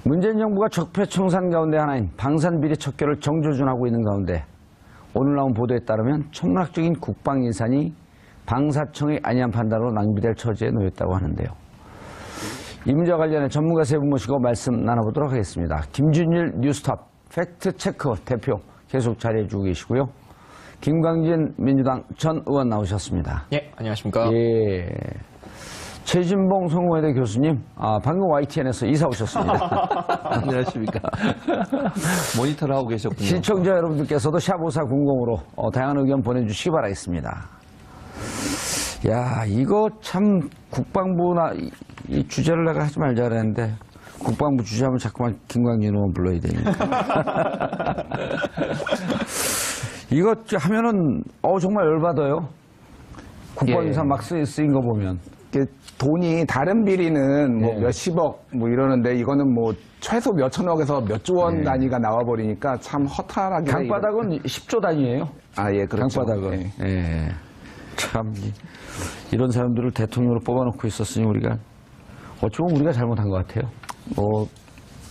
문재인 정부가 적폐청산 가운데 하나인 방산비리 척결을 정조준하고 있는 가운데 오늘 나온 보도에 따르면 천문학적인 국방 예산이 방사청의 안이한 판단으로 낭비될 처지에 놓였다고 하는데요. 이 문제와 관련해 전문가 세 분 모시고 말씀 나눠보도록 하겠습니다. 김준일 뉴스톱 팩트체크 대표 계속 자리해주고 계시고요. 김광진 민주당 전 의원 나오셨습니다. 예, 안녕하십니까. 예. 최진봉 성공회대 교수님, 방금 YTN에서 이사 오셨습니다. 안녕하십니까. 모니터를 하고 계셨군요. 시청자 여러분들께서도 샵5400으로 다양한 의견 보내주시기 바라겠습니다. 야, 이거 참 국방부나 이 주제를 내가 하지 말자 그랬는데 국방부 주제하면 자꾸만 김광진 의원 불러야 되니까. 이거 하면은 정말 열받아요. 국방 예산 막 쓰인 거 보면. 돈이 다른 비리는 뭐 예. 몇십억 뭐 이러는데 이거는 뭐 최소 몇천억에서 몇 조 원 단위가 나와버리니까 참 허탈하게. 강바닥은 10조 단위예요. 예, 그렇죠. 강바닥은. 예. 예. 참 이런 사람들을 대통령으로 뽑아놓고 있었으니 우리가 어쩌면 우리가 잘못한 것 같아요.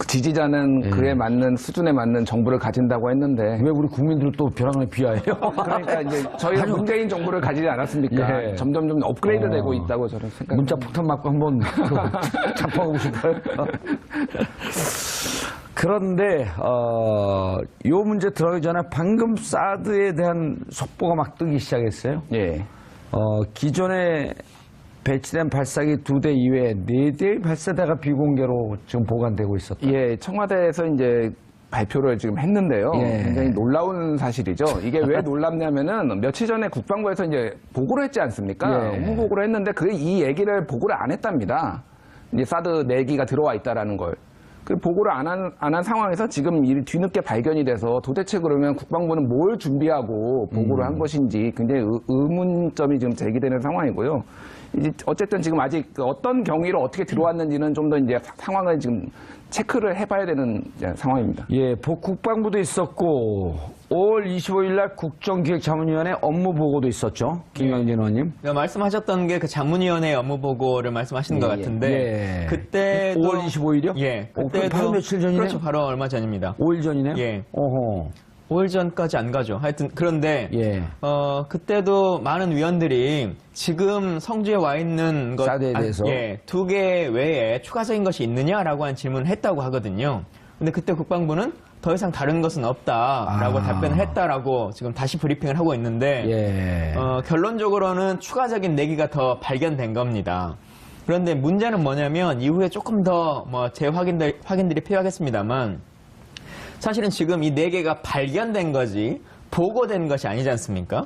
지지자는 예. 그에 맞는 수준에 맞는 정부를 가진다고 했는데 왜 우리 국민들을 또 벼랑을 비하해요? 그러니까 이제 저희가 문재인 정부를 가지지 않았습니까? 예. 점점 업그레이드 되고 있다고 저는 생각합니다. 문자 폭탄 맞고 한번 잡아보고 싶어요. 그런데 이 문제 들어가기 전에 방금 사드에 대한 속보가 막 뜨기 시작했어요. 예. 기존에 배치된 발사기 2대 이외에 4대의 발사대가 비공개로 지금 보관되고 있었다. 예, 청와대에서 이제 발표를 지금 했는데요. 예. 굉장히 놀라운 사실이죠. 이게 왜 놀랍냐면은 며칠 전에 국방부에서 이제 보고를 했지 않습니까? 예. 업무 보고를 했는데 이 얘기를 보고를 안 했답니다. 이제 사드 4기가 들어와 있다라는 걸. 그 보고를 안 한 상황에서 지금 이 뒤늦게 발견이 돼서 도대체 그러면 국방부는 뭘 준비하고 보고를 한 것인지 굉장히 의문점이 지금 제기되는 상황이고요. 이제 어쨌든 지금 아직 어떤 경위로 어떻게 들어왔는지는 좀 더 이제 상황을 지금 체크를 해봐야 되는 상황입니다. 예, 국방부도 있었고 5월 25일 날 국정기획자문위원회 업무 보고도 있었죠. 김광진 의원님. 말씀하셨던 게 그 자문위원회 업무 보고를 말씀하시는 것 같은데 예. 그때도 5월 25일이요? 예, 그럼 그때도 바로 며칠 전이네요? 그렇죠, 바로 얼마 전입니다. 5일 전이네요? 예. 어허. 5일 전까지 안 가죠. 하여튼 그런데 예. 그때도 많은 위원들이 지금 성주에 와 있는 것 사드에 대해서? 2개 외에 추가적인 것이 있느냐라고 한 질문을 했다고 하거든요. 근데 그때 국방부는 더 이상 다른 것은 없다라고 답변을 했다라고 지금 다시 브리핑을 하고 있는데 예. 결론적으로는 추가적인 내기가 더 발견된 겁니다. 그런데 문제는 뭐냐면 이후에 조금 더 확인들이 필요하겠습니다만 사실은 지금 이 4개가 발견된 거지 보고된 것이 아니지 않습니까?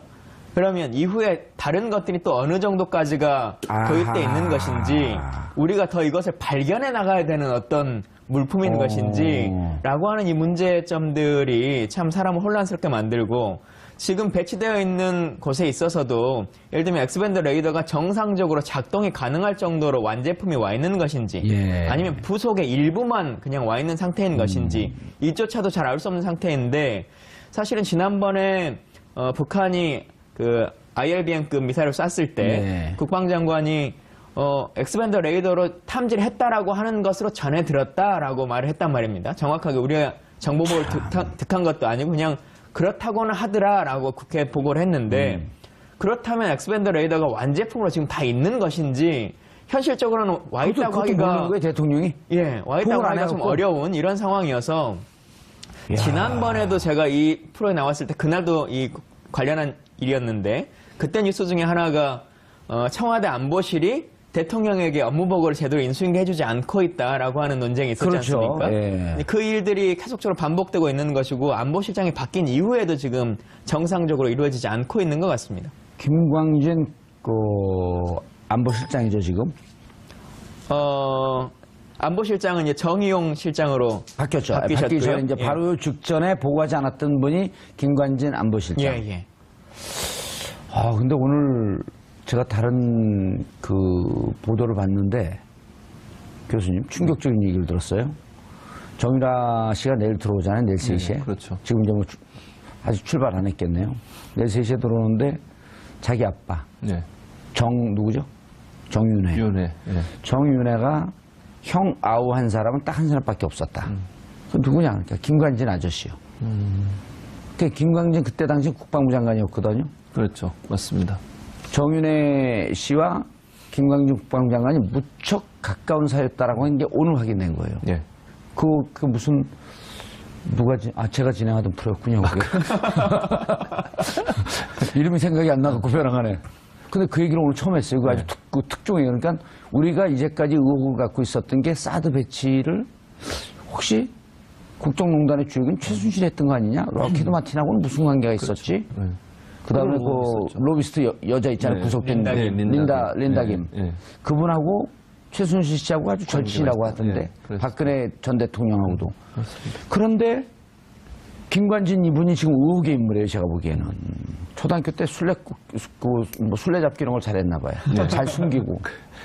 그러면 이후에 다른 것들이 또 어느 정도까지가 도입되어 있는 것인지 우리가 더 이것을 발견해 나가야 되는 어떤 물품인 것인지 라고 하는 이 문제점들이 참 사람을 혼란스럽게 만들고 지금 배치되어 있는 곳에 있어서도 예를 들면 X밴드 레이더가 정상적으로 작동이 가능할 정도로 완제품이 와 있는 것인지 예. 아니면 부속의 일부만 그냥 와 있는 상태인 것인지 이조차도 잘 알 수 없는 상태인데 사실은 지난번에 북한이 그 IRBM급 미사일을 쐈을 때 국방장관이 X밴드 레이더로 탐지를 했다라고 하는 것으로 전해 들었다라고 말을 했단 말입니다. 정확하게 우리가 정보보를 득한 것도 아니고 그냥 그렇다고는 하더라라고 국회에 보고를 했는데 그렇다면 X밴드 레이더가 완제품으로 지금 다 있는 것인지 현실적으로는 와 있다고 하기가 모르는 거예요, 대통령이? 예, 와 있다고 하기가 좀 어려운 이런 상황이어서 지난번에도 제가 이 프로에 나왔을 때 그날도 이 관련한 일이었는데 그때 뉴스 중에 하나가 청와대 안보실이 대통령에게 업무 보고를 제대로 인수인계해주지 않고 있다라고 하는 논쟁이 있었지 않습니까? 예. 그 일들이 계속적으로 반복되고 있는 것이고 안보실장이 바뀐 이후에도 지금 정상적으로 이루어지지 않고 있는 것 같습니다. 김광진 안보실장이죠 지금? 안보실장은 이제 정의용 실장으로 바뀌었죠. 바뀌셨고요. 바뀌기 전에 이제 예. 바로 직전에 보고하지 않았던 분이 김광진 안보실장. 예. 근데 오늘 제가 다른 그 보도를 봤는데 교수님 충격적인 얘기를 들었어요. 정유라 씨가 내일 들어오잖아요. 내일 3시에. 그렇죠. 지금 이제 아직 출발 안 했겠네요. 내일 3시에 들어오는데 자기 아빠 네. 누구죠? 정윤회. 위원회. 네. 정윤회가 형 아우한 사람은 딱 한 사람밖에 없었다. 그 누구냐? 그러니까 김관진 아저씨요. 그 김관진 그때 당시 국방부 장관이었거든요. 그렇죠. 맞습니다. 정윤회 씨와 김광진 국방부 장관이 무척 가까운 사이였다라고 하는 게 오늘 확인된 거예요. 예. 그 무슨 제가 진행하던 프로였군요. 그게. 이름이 생각이 안 나갖고 벼랑하네. 근데 그 얘기를 오늘 처음 했어요. 그 아주 특종이에요. 그러니까 우리가 이제까지 의혹을 갖고 있었던 게 사드 배치를 혹시 국정농단의 주역은 최순실이 했던 거 아니냐? 럭키드 마틴하고는 무슨 관계가 있었지? 네. 그 다음에 그런 그 있었죠. 로비스트 여자 있잖아요. 네. 구속된 린다 김. 그분하고 최순실 씨하고 아주 절친이라고 하던데. 네, 그렇습니다. 박근혜 전 대통령하고도. 그런데 김관진 이분이 지금 의혹의 인물이에요. 제가 보기에는. 초등학교 때 술래잡기 이런 걸 잘했나 봐요. 네. 잘 숨기고.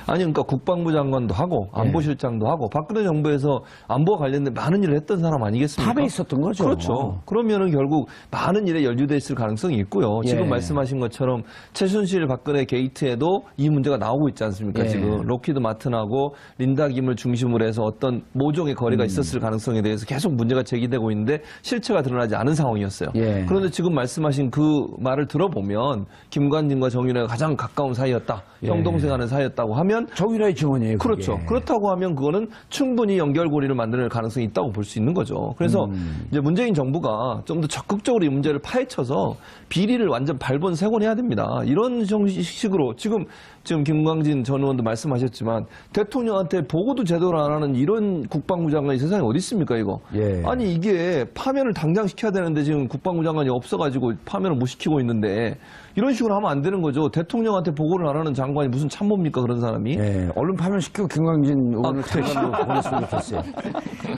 아니, 그러니까 국방부 장관도 하고, 안보실장도 하고, 박근혜 정부에서 안보와 관련된 많은 일을 했던 사람 아니겠습니까? 탑에 있었던 거죠. 그렇죠. 그러면은 결국 많은 일에 연루돼 있을 가능성이 있고요. 지금 예. 말씀하신 것처럼 최순실 박근혜 게이트에도 이 문제가 나오고 있지 않습니까? 예. 지금 록히드 마틴하고 린다 김을 중심으로 해서 어떤 모종의 거래가 있었을 가능성에 대해서 계속 문제가 제기되고 있는데 실체가 드러나지 않은 상황이었어요. 예. 그런데 지금 말씀하신 그 말을 들어보면 김관진과 정윤회가 가장 가까운 사이였다. 예. 형동생하는 사이였다고 하면 정유라의 증언이에요. 그게. 그렇죠. 그렇다고 하면 그거는 충분히 연결고리를 만드는 가능성이 있다고 볼 수 있는 거죠. 그래서 이제 문재인 정부가 좀 더 적극적으로 이 문제를 파헤쳐서 비리를 완전 발본색원해야 됩니다. 이런 식으로 지금 김광진 전 의원도 말씀하셨지만 대통령한테 보고도 제대로 안 하는 이런 국방부 장관이 세상에 어디 있습니까, 이거? 예. 아니 이게 파면을 당장 시켜야 되는데 지금 국방부 장관이 없어가지고 파면을 못 시키고 있는데 이런 식으로 하면 안 되는 거죠. 대통령한테 보고를 안 하는 장관이 무슨 참모입니까, 그런 사람이? 예, 얼른 파면시키고 김광진 의원을 장관으로 보냈으면 좋겠어요.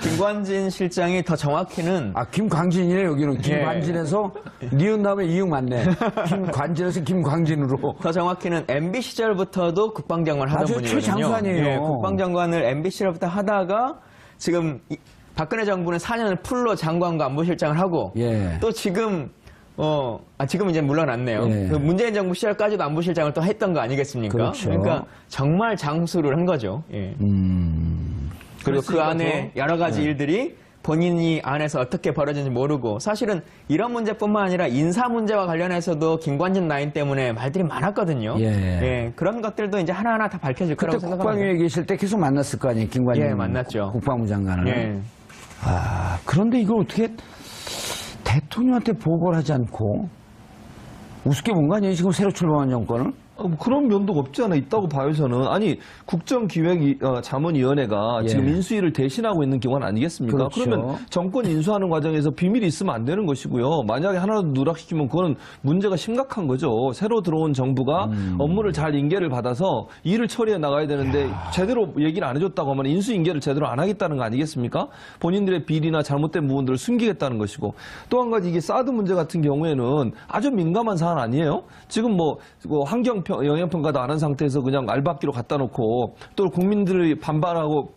김관진 실장이 더 정확히는 김광진이네, 여기는. 김관진에서 니은 다음에 이응 맞네. 김관진에서 김광진으로. 더 정확히는 MB 시절부터도 국방장관 하던 아주 분이거든요. 최장수아니에요. 예, 국방장관을 MB 시절부터 하다가 지금 박근혜 정부는 4년을 풀로 장관과 안보실장을 하고 예. 또 지금 지금 이제 물러났네요. 예. 그 문재인 정부 시절까지도 안보실장을 또 했던 거 아니겠습니까? 그렇죠. 그러니까 정말 장수를 한 거죠. 예. 그리고 그 안에 여러 가지 일들이 본인이 안에서 어떻게 벌어지는지 모르고 사실은 이런 문제뿐만 아니라 인사 문제와 관련해서도 김관진 라인 때문에 말들이 많았거든요. 예. 그런 것들도 이제 하나하나 다 밝혀질 그때 거라고 생각합니다. 국방위에 계실 때 계속 만났을 거 아니에요, 김관진. 예, 만났죠. 국방부 장관을. 예. 그런데 이걸 어떻게 대통령한테 보고를 하지 않고 우습게 본 거 아니에요, 지금 새로 출범한 정권을? 뭐 그런 면도 없지 않아 있다고 봐요, 저는. 아니, 국정기획자문위원회가 예. 지금 인수위를 대신하고 있는 기관 아니겠습니까? 그렇죠. 그러면 정권 인수하는 과정에서 비밀이 있으면 안 되는 것이고요. 만약에 하나라도 누락시키면 그거는 문제가 심각한 거죠. 새로 들어온 정부가 업무를 잘 인계를 받아서 일을 처리해 나가야 되는데 제대로 얘기를 안 해줬다고 하면 인수인계를 제대로 안 하겠다는 거 아니겠습니까? 본인들의 비리나 잘못된 부분들을 숨기겠다는 것이고 또 한 가지 이게 사드 문제 같은 경우에는 아주 민감한 사안 아니에요? 지금 환경 영향평가도 안 한 상태에서 그냥 알박기로 갖다 놓고 또 국민들이 반발하고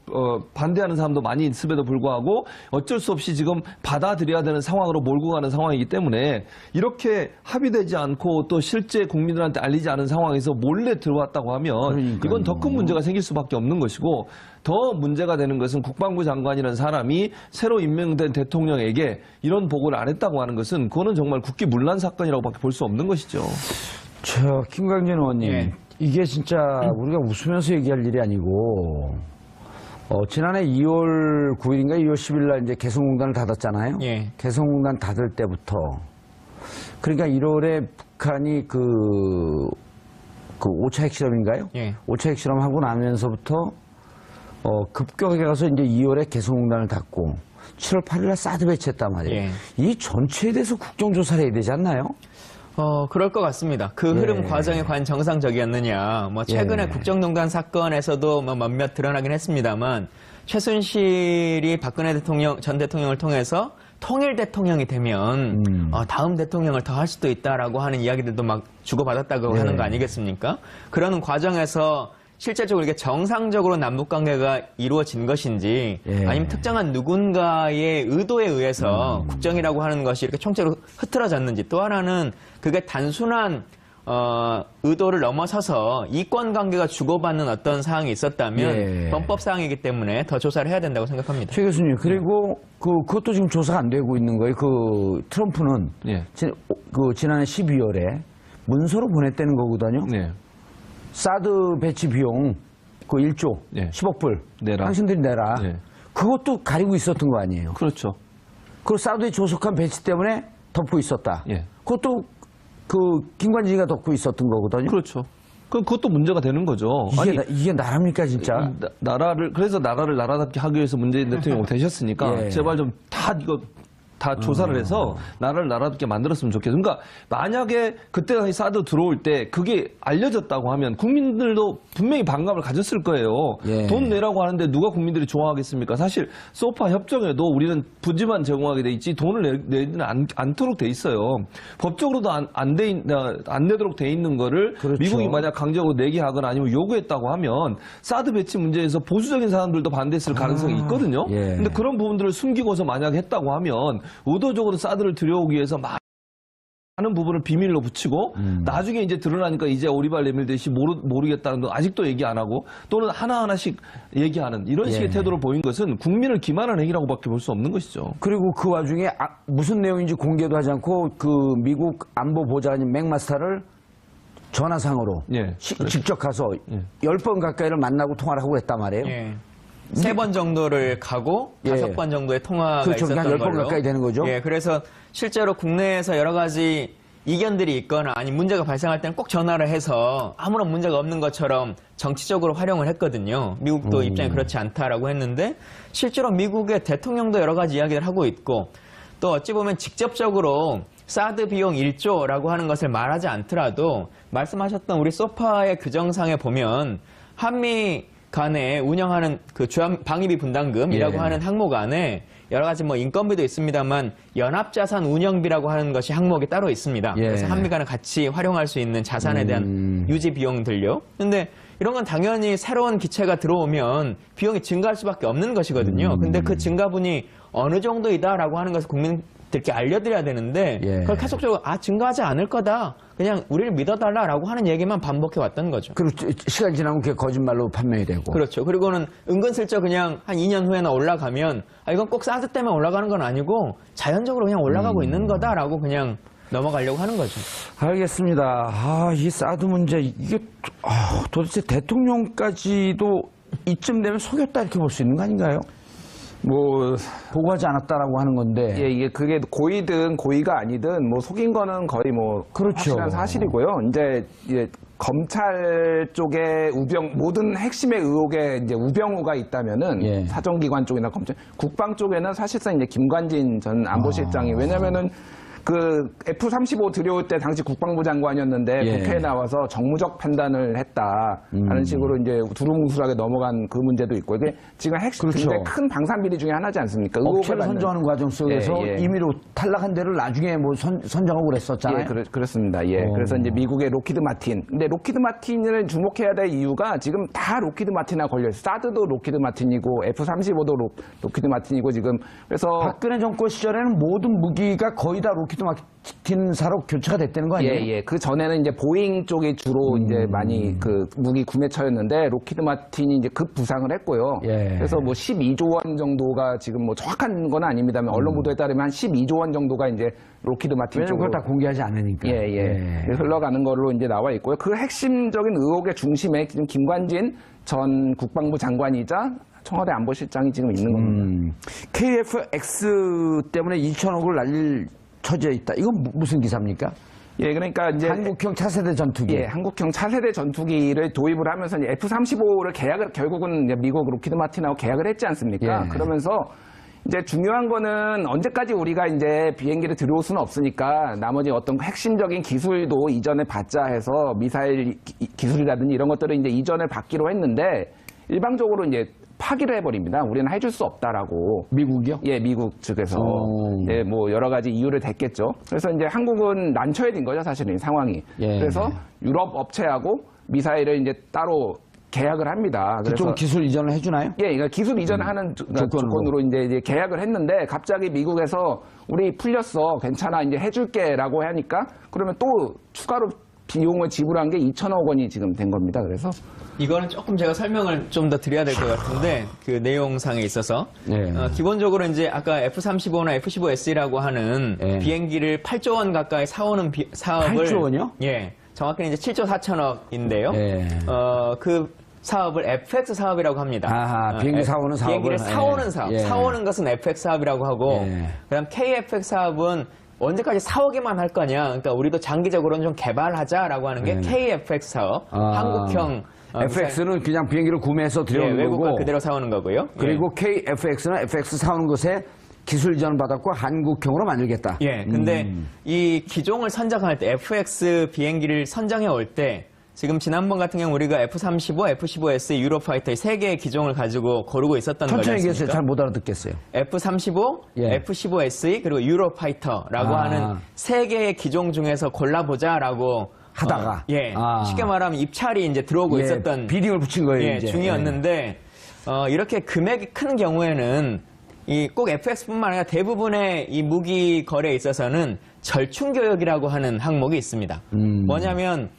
반대하는 사람도 많이 있음에도 불구하고 어쩔 수 없이 지금 받아들여야 되는 상황으로 몰고 가는 상황이기 때문에 이렇게 합의되지 않고 또 실제 국민들한테 알리지 않은 상황에서 몰래 들어왔다고 하면 그러니까요. 이건 더 큰 문제가 생길 수밖에 없는 것이고 더 문제가 되는 것은 국방부 장관이라는 사람이 새로 임명된 대통령에게 이런 보고를 안 했다고 하는 것은 그거는 정말 국기문란 사건이라고밖에 볼 수 없는 것이죠. 김광진 의원님, 예. 이게 진짜 우리가 웃으면서 얘기할 일이 아니고, 지난해 2월 9일인가 2월 10일 날 이제 개성공단을 닫았잖아요. 예. 개성공단 닫을 때부터, 그러니까 1월에 북한이 그 5차 핵실험인가요? 예. 5차 핵실험하고 나면서부터, 급격하게 가서 이제 2월에 개성공단을 닫고, 7월 8일 날 사드 배치했단 말이에요. 예. 이 전체에 대해서 국정조사를 해야 되지 않나요? 그럴 것 같습니다. 그 흐름 과정이 과연 정상적이었느냐. 최근에 예. 국정농단 사건에서도 몇몇 드러나긴 했습니다만, 최순실이 박근혜 전 대통령을 통해서 통일 대통령이 되면, 다음 대통령을 더 할 수도 있다라고 하는 이야기들도 막 주고받았다고 하는 거 아니겠습니까? 그러는 과정에서 실제적으로 이게 정상적으로 남북 관계가 이루어진 것인지 아니면 특정한 누군가의 의도에 의해서 국정이라고 하는 것이 이렇게 총체로 흐트러졌는지 또 하나는 그게 단순한 의도를 넘어서서 이권 관계가 주고받는 어떤 사항이 있었다면 예. 범법 사항이기 때문에 더 조사를 해야 된다고 생각합니다. 최 교수님, 그리고 그것도 지금 조사가 안 되고 있는 거예요. 트럼프는 예. 지난해 12월에 문서로 보냈다는 거거든요. 네. 사드 배치 비용 1조 예. 10억 불 내라. 당신들이 내라. 예. 그것도 가리고 있었던 거 아니에요. 그렇죠. 그 사드의 조속한 배치 때문에 덮고 있었다. 예. 그것도 김관진이가 덮고 있었던 거거든요. 그렇죠. 그것도 문제가 되는 거죠. 이게 나랍니까 진짜? 그래서 나라를 나라답게 하기 위해서 문재인 대통령 되셨으니까 예. 제발 좀 다 조사를 해서 나라를 나라답게 만들었으면 좋겠어요. 그러니까 만약에 그때 당시 사드 들어올 때 그게 알려졌다고 하면 국민들도 분명히 반감을 가졌을 거예요. 예. 돈 내라고 하는데 누가 국민들이 좋아하겠습니까? 사실 소파 협정에도 우리는 부지만 제공하게 돼 있지 돈을 내지는 않도록 돼 있어요. 법적으로도 안 내도록 돼 있는 거를 그렇죠. 미국이 만약 강제적으로 내게 하거나 아니면 요구했다고 하면 사드 배치 문제에서 보수적인 사람들도 반대했을 가능성이 있거든요. 예. 근데 그런 부분들을 숨기고서 만약 했다고 하면 의도적으로 사드를 들여오기 위해서 많은 부분을 비밀로 붙이고 나중에 이제 드러나니까 이제 오리발 내밀듯이 모르겠다는 건 아직도 얘기 안 하고 또는 하나하나씩 얘기하는 이런 식의 예. 태도를 보인 것은 국민을 기만한 행위라고밖에 볼 수 없는 것이죠. 그리고 그 와중에 무슨 내용인지 공개도 하지 않고 미국 안보보좌관인 맥마스터를 전화상으로 예. 직접 가서 10번 가까이를 만나고 통화를 하고 했단 말이에요. 예. 3번 정도를 가고 예. 5번 정도의 통화가 그렇죠. 있었던 한 10번 걸로. 가까이 되는 거죠. 예, 그래서 실제로 국내에서 여러 가지 이견들이 있거나 아니 문제가 발생할 때는 꼭 전화를 해서 아무런 문제가 없는 것처럼 정치적으로 활용을 했거든요. 미국도 입장이 그렇지 않다라고 했는데 실제로 미국의 대통령도 여러 가지 이야기를 하고 있고 또 어찌 보면 직접적으로 사드 비용 1조라고 하는 것을 말하지 않더라도 말씀하셨던 우리 소파의 규정상에 보면 한미 간에 운영하는 주한 방위비 분담금이라고 예. 하는 항목 안에 여러 가지 인건비도 있습니다만 연합자산 운영비라고 하는 것이 항목이 따로 있습니다. 예. 그래서 한미 간에 같이 활용할 수 있는 자산에 대한 유지 비용들요. 근데 이런 건 당연히 새로운 기체가 들어오면 비용이 증가할 수밖에 없는 것이거든요. 근데 그 증가분이 어느 정도이다라고 하는 것을 국민들께 알려드려야 되는데 예. 그걸 계속적으로 증가하지 않을 거다. 그냥 우리를 믿어달라라고 하는 얘기만 반복해 왔던 거죠. 그리고 시간 지나면 그게 거짓말로 판명이 되고. 그렇죠. 그리고는 은근슬쩍 그냥 한 2년 후에나 올라가면 이건 꼭 사드 때문에 올라가는 건 아니고 자연적으로 그냥 올라가고 있는 거다라고 그냥 넘어가려고 하는 거죠. 알겠습니다. 이 사드 문제 이게 도대체 대통령까지도 이쯤 되면 속였다 이렇게 볼 수 있는 거 아닌가요? 보고하지 않았다라고 하는 건데. 예, 이게 그게 고의든 고의가 아니든 속인 거는 거의 그렇죠. 확실한 사실이고요. 이제 검찰 쪽에 모든 핵심의 의혹에 이제 우병우가 있다면은 예. 사정기관 쪽이나 검찰, 국방 쪽에는 사실상 이제 김관진 전 안보실장이 왜냐면은 F-35 들여올 때 당시 국방부 장관이었는데 예. 국회에 나와서 정무적 판단을 했다 하는 식으로 이제 두루뭉술하게 넘어간 그 문제도 있고 이게 지금 핵심 그렇죠. 굉장히 큰 방산 비리 중에 하나지 않습니까? 업체를 받는. 선정하는 과정 속에서 예, 예. 임의로 탈락한 데를 나중에 선정하고 그랬었잖아요. 예, 그렇습니다. 예. 그래서 이제 미국의 로키드 마틴. 근데 로키드 마틴을 주목해야 될 이유가 지금 다 로키드 마틴하고 걸려있어요. 사드도 로키드 마틴이고 F-35도 로키드 마틴이고 지금 그래서 박근혜 정권 시절에는 모든 무기가 거의 다 로키드 마틴사로 교체가 됐다는 거 아니에요? 예. 그 전에는 이제 보잉 쪽이 주로 이제 많이 무기 구매처였는데 로키드 마틴이 이제 급 부상을 했고요. 예. 그래서 12조 원 정도가 지금 정확한 건 아닙니다만 언론 보도에 따르면 한 12조 원 정도가 이제 로키드 마틴 왜냐면 쪽으로 그걸 다 공개하지 않으니까. 흘러가는 걸로 이제 나와 있고요. 그 핵심적인 의혹의 중심에 지금 김관진 전 국방부 장관이자 청와대 안보실장이 지금 있는 겁니다. KF-X 때문에 2천억을 날릴 처지에 있다. 이건 무슨 기사입니까? 예, 그러니까 이제 한국형 차세대 전투기. 예, 한국형 차세대 전투기를 도입을 하면서 이제 F-35를 결국은 이제 미국 로키드 마틴하고 계약을 했지 않습니까? 예. 그러면서 이제 중요한 거는 언제까지 우리가 이제 비행기를 들여올 수는 없으니까 나머지 어떤 핵심적인 기술도 이전에 받자 해서 미사일 기술이라든지 이런 것들을 이제 이전을 받기로 했는데 일방적으로 이제 파기를 해버립니다. 우리는 해줄 수 없다라고. 미국이요? 예, 미국 측에서. 오. 예, 여러 가지 이유를 댔겠죠. 그래서 이제 한국은 난처해 진 거죠, 사실은 이 상황이. 예. 그래서 유럽 업체하고 미사일을 이제 따로 계약을 합니다. 그쪽 기술 이전을 해주나요? 예, 그러니까 기술 이전하는 조건으로 이제 계약을 했는데 갑자기 미국에서 우리 풀렸어, 괜찮아, 이제 해줄게라고 하니까 그러면 또 추가로 비용을 지불한 게 2천억 원이 지금 된 겁니다. 그래서 이거는 조금 제가 설명을 좀 더 드려야 될 것 같은데 그 내용상에 있어서 네. 기본적으로 이제 아까 F-35나 F-15S라고 하는 네. 비행기를 8조 원 가까이 사오는 사업을 8조 원이요? 예, 정확히는 이제 7조 4천억인데요. 네. 그 사업을 FX 사업이라고 합니다. 아하, 비행기 사오는 사업을. 비행기를 사오는 예. 사업. 예. 사오는 것은 FX 사업이라고 하고 예. 그다음 KFX 사업은 언제까지 사오기만 할 거냐. 그러니까 우리도 장기적으로는 좀 개발하자라고 하는 게 예. KFX 사업. 아, 한국형 FX는 그냥 비행기를 구매해서 예, 들여오는 외국 걸 거고. 그대로 사오는 거고요. 그리고 KFX는 FX 사오는 것에 기술 이전 받았고 한국형으로 만들겠다. 예, 근데 이 기종을 선정할 때 FX 비행기를 선정해 올 때 지금 지난번 같은 경우 우리가 F-35, F-15S, 유로파이터 이 세 개의 기종을 가지고 고르고 있었던 거지 천천히 얘기해서 않습니까? 잘 못 알아듣겠어요. F-35, 예. F-15SE 그리고 유로파이터라고 아. 하는 세 개의 기종 중에서 골라보자라고 하다가. 예, 아. 쉽게 말하면 입찰이 이제 들어오고 예, 있었던 비딩을 붙인 거예요, 예, 이제. 중이었는데 이렇게 금액이 큰 경우에는 이 꼭 FX뿐만 아니라 대부분의 이 무기 거래에 있어서는 절충 교역이라고 하는 항목이 있습니다. 뭐냐면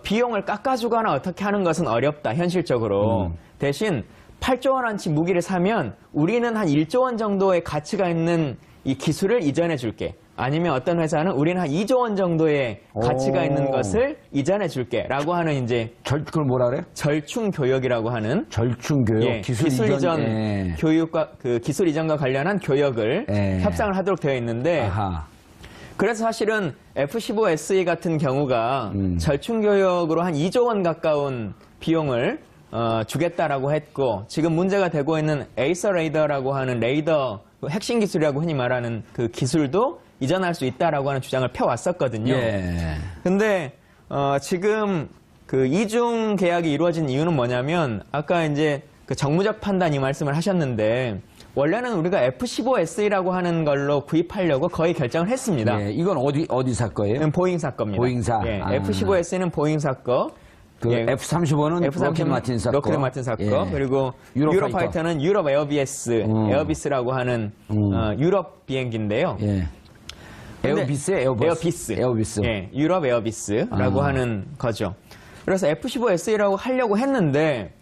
비용을 깎아주거나 어떻게 하는 것은 어렵다 현실적으로. 대신 8조 원어치 무기를 사면 우리는 한 1조 원 정도의 가치가 있는 이 기술을 이전해 줄게. 아니면 어떤 회사는 우리는 한 2조 원 정도의 가치가 오. 있는 것을 이전해 줄게. 라고 하는 이제 그걸 뭐라 그래요? 절충 교역이라고 하는 절충교육, 예, 기술 이전. 예. 교육과 그 기술 이전과 관련한 교역을 예. 협상을 하도록 되어 있는데 아하. 그래서 사실은 F-15SE 같은 경우가 절충 교역으로 한 2조 원 가까운 비용을 주겠다라고 했고 지금 문제가 되고 있는 에이서 레이더라고 하는 레이더 핵심 기술이라고 흔히 말하는 그 기술도 이전할 수 있다라고 하는 주장을 펴왔었거든요. 예. 근데 지금 그 이중 계약이 이루어진 이유는 뭐냐면 아까 이제 그 정무적 판단 이 말씀을 하셨는데 원래는 우리가 F-15SE라고 하는 걸로 구입하려고 거의 결정을 했습니다. 예. 이건 어디사 거예요? 이건 보잉사 겁니다. 보잉사. 예, 아. F-15S는 보잉사 거. 그 예, F-35는 로켓 마틴 사 거. 로켓 마틴 사 거. 예. 그리고 유로파이터. 유로파이터는 유럽 에어비스라고 하는 유럽 비행기인데요. 예. 근데 에어비스예요, 에어버스? 에어비스. 예, 유럽 에어비스라고 하는 거죠. 그래서 F-15SE라고 하려고 했는데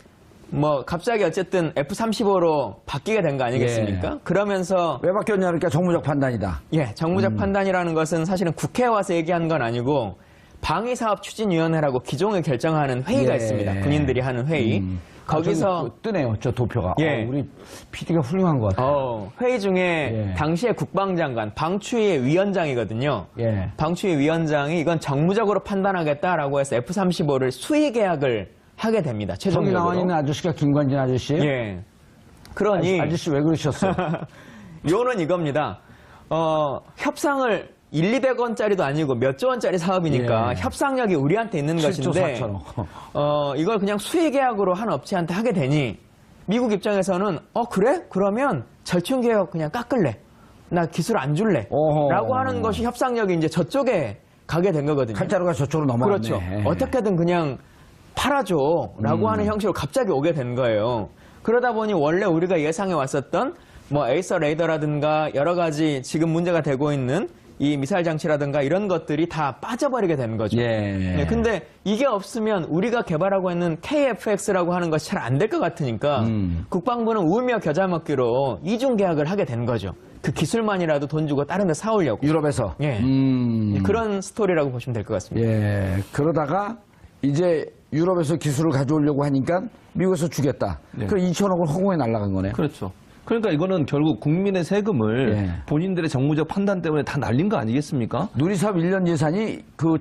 뭐 갑자기 어쨌든 F-35로 바뀌게 된 거 아니겠습니까? 예. 그러면서 왜 바뀌었냐 그러니까 정무적 판단이다. 예, 정무적 판단이라는 것은 사실은 국회에 와서 얘기한 건 아니고 방위사업추진위원회라고 기종을 결정하는 회의가 예. 있습니다. 군인들이 하는 회의. 거기서 저기 뜨네요, 저 도표가. 예. 우리 PD가 훌륭한 것 같아요. 회의 중에 예. 당시의 국방장관, 방추위의 위원장이거든요. 예. 방추위 위원장이 이건 정무적으로 판단하겠다라고 해서 F-35를 수의 계약을 하게 됩니다. 저기 최종적으로. 나와 있는 아저씨가 김관진 아저씨예요? 예. 그러니 아저씨 왜 그러셨어요? 요는 이겁니다. 협상을 1, 200원짜리도 아니고 몇 조 원짜리 사업이니까 예. 협상력이 우리한테 있는 7조 것인데 4천억. 이걸 그냥 수의 계약으로 한 업체한테 하게 되니 미국 입장에서는 그래? 그러면 절충 계약 그냥 깎을래. 나 기술 안 줄래. 어허. 라고 하는 것이 협상력이 이제 저쪽에 가게 된 거거든요. 칼자루가 저쪽으로 넘어갔네. 그렇죠. 예. 어떻게든 그냥 팔아줘 라고 하는 형식으로 갑자기 오게 된 거예요. 그러다 보니 원래 우리가 예상해 왔었던 뭐 에이서 레이더라든가 여러 가지 지금 문제가 되고 있는 이 미사일 장치라든가 이런 것들이 다 빠져버리게 되는 거죠. 예. 근데 이게 없으면 우리가 개발하고 있는 KFX라고 하는 것이 잘 안 될 것 같으니까 국방부는 울며 겨자 먹기로 이중 계약을 하게 된 거죠. 그 기술만이라도 돈 주고 다른 데 사오려고. 유럽에서. 예. 그런 스토리라고 보시면 될 것 같습니다. 예. 그러다가 이제 유럽에서 기술을 가져오려고 하니까 미국에서 주겠다. 네. 그럼 2천억을 허공에 날아간 거네요. 그렇죠. 그러니까 이거는 결국 국민의 세금을 예. 본인들의 정무적 판단 때문에 다 날린 거 아니겠습니까? 누리사업 1년 예산이 그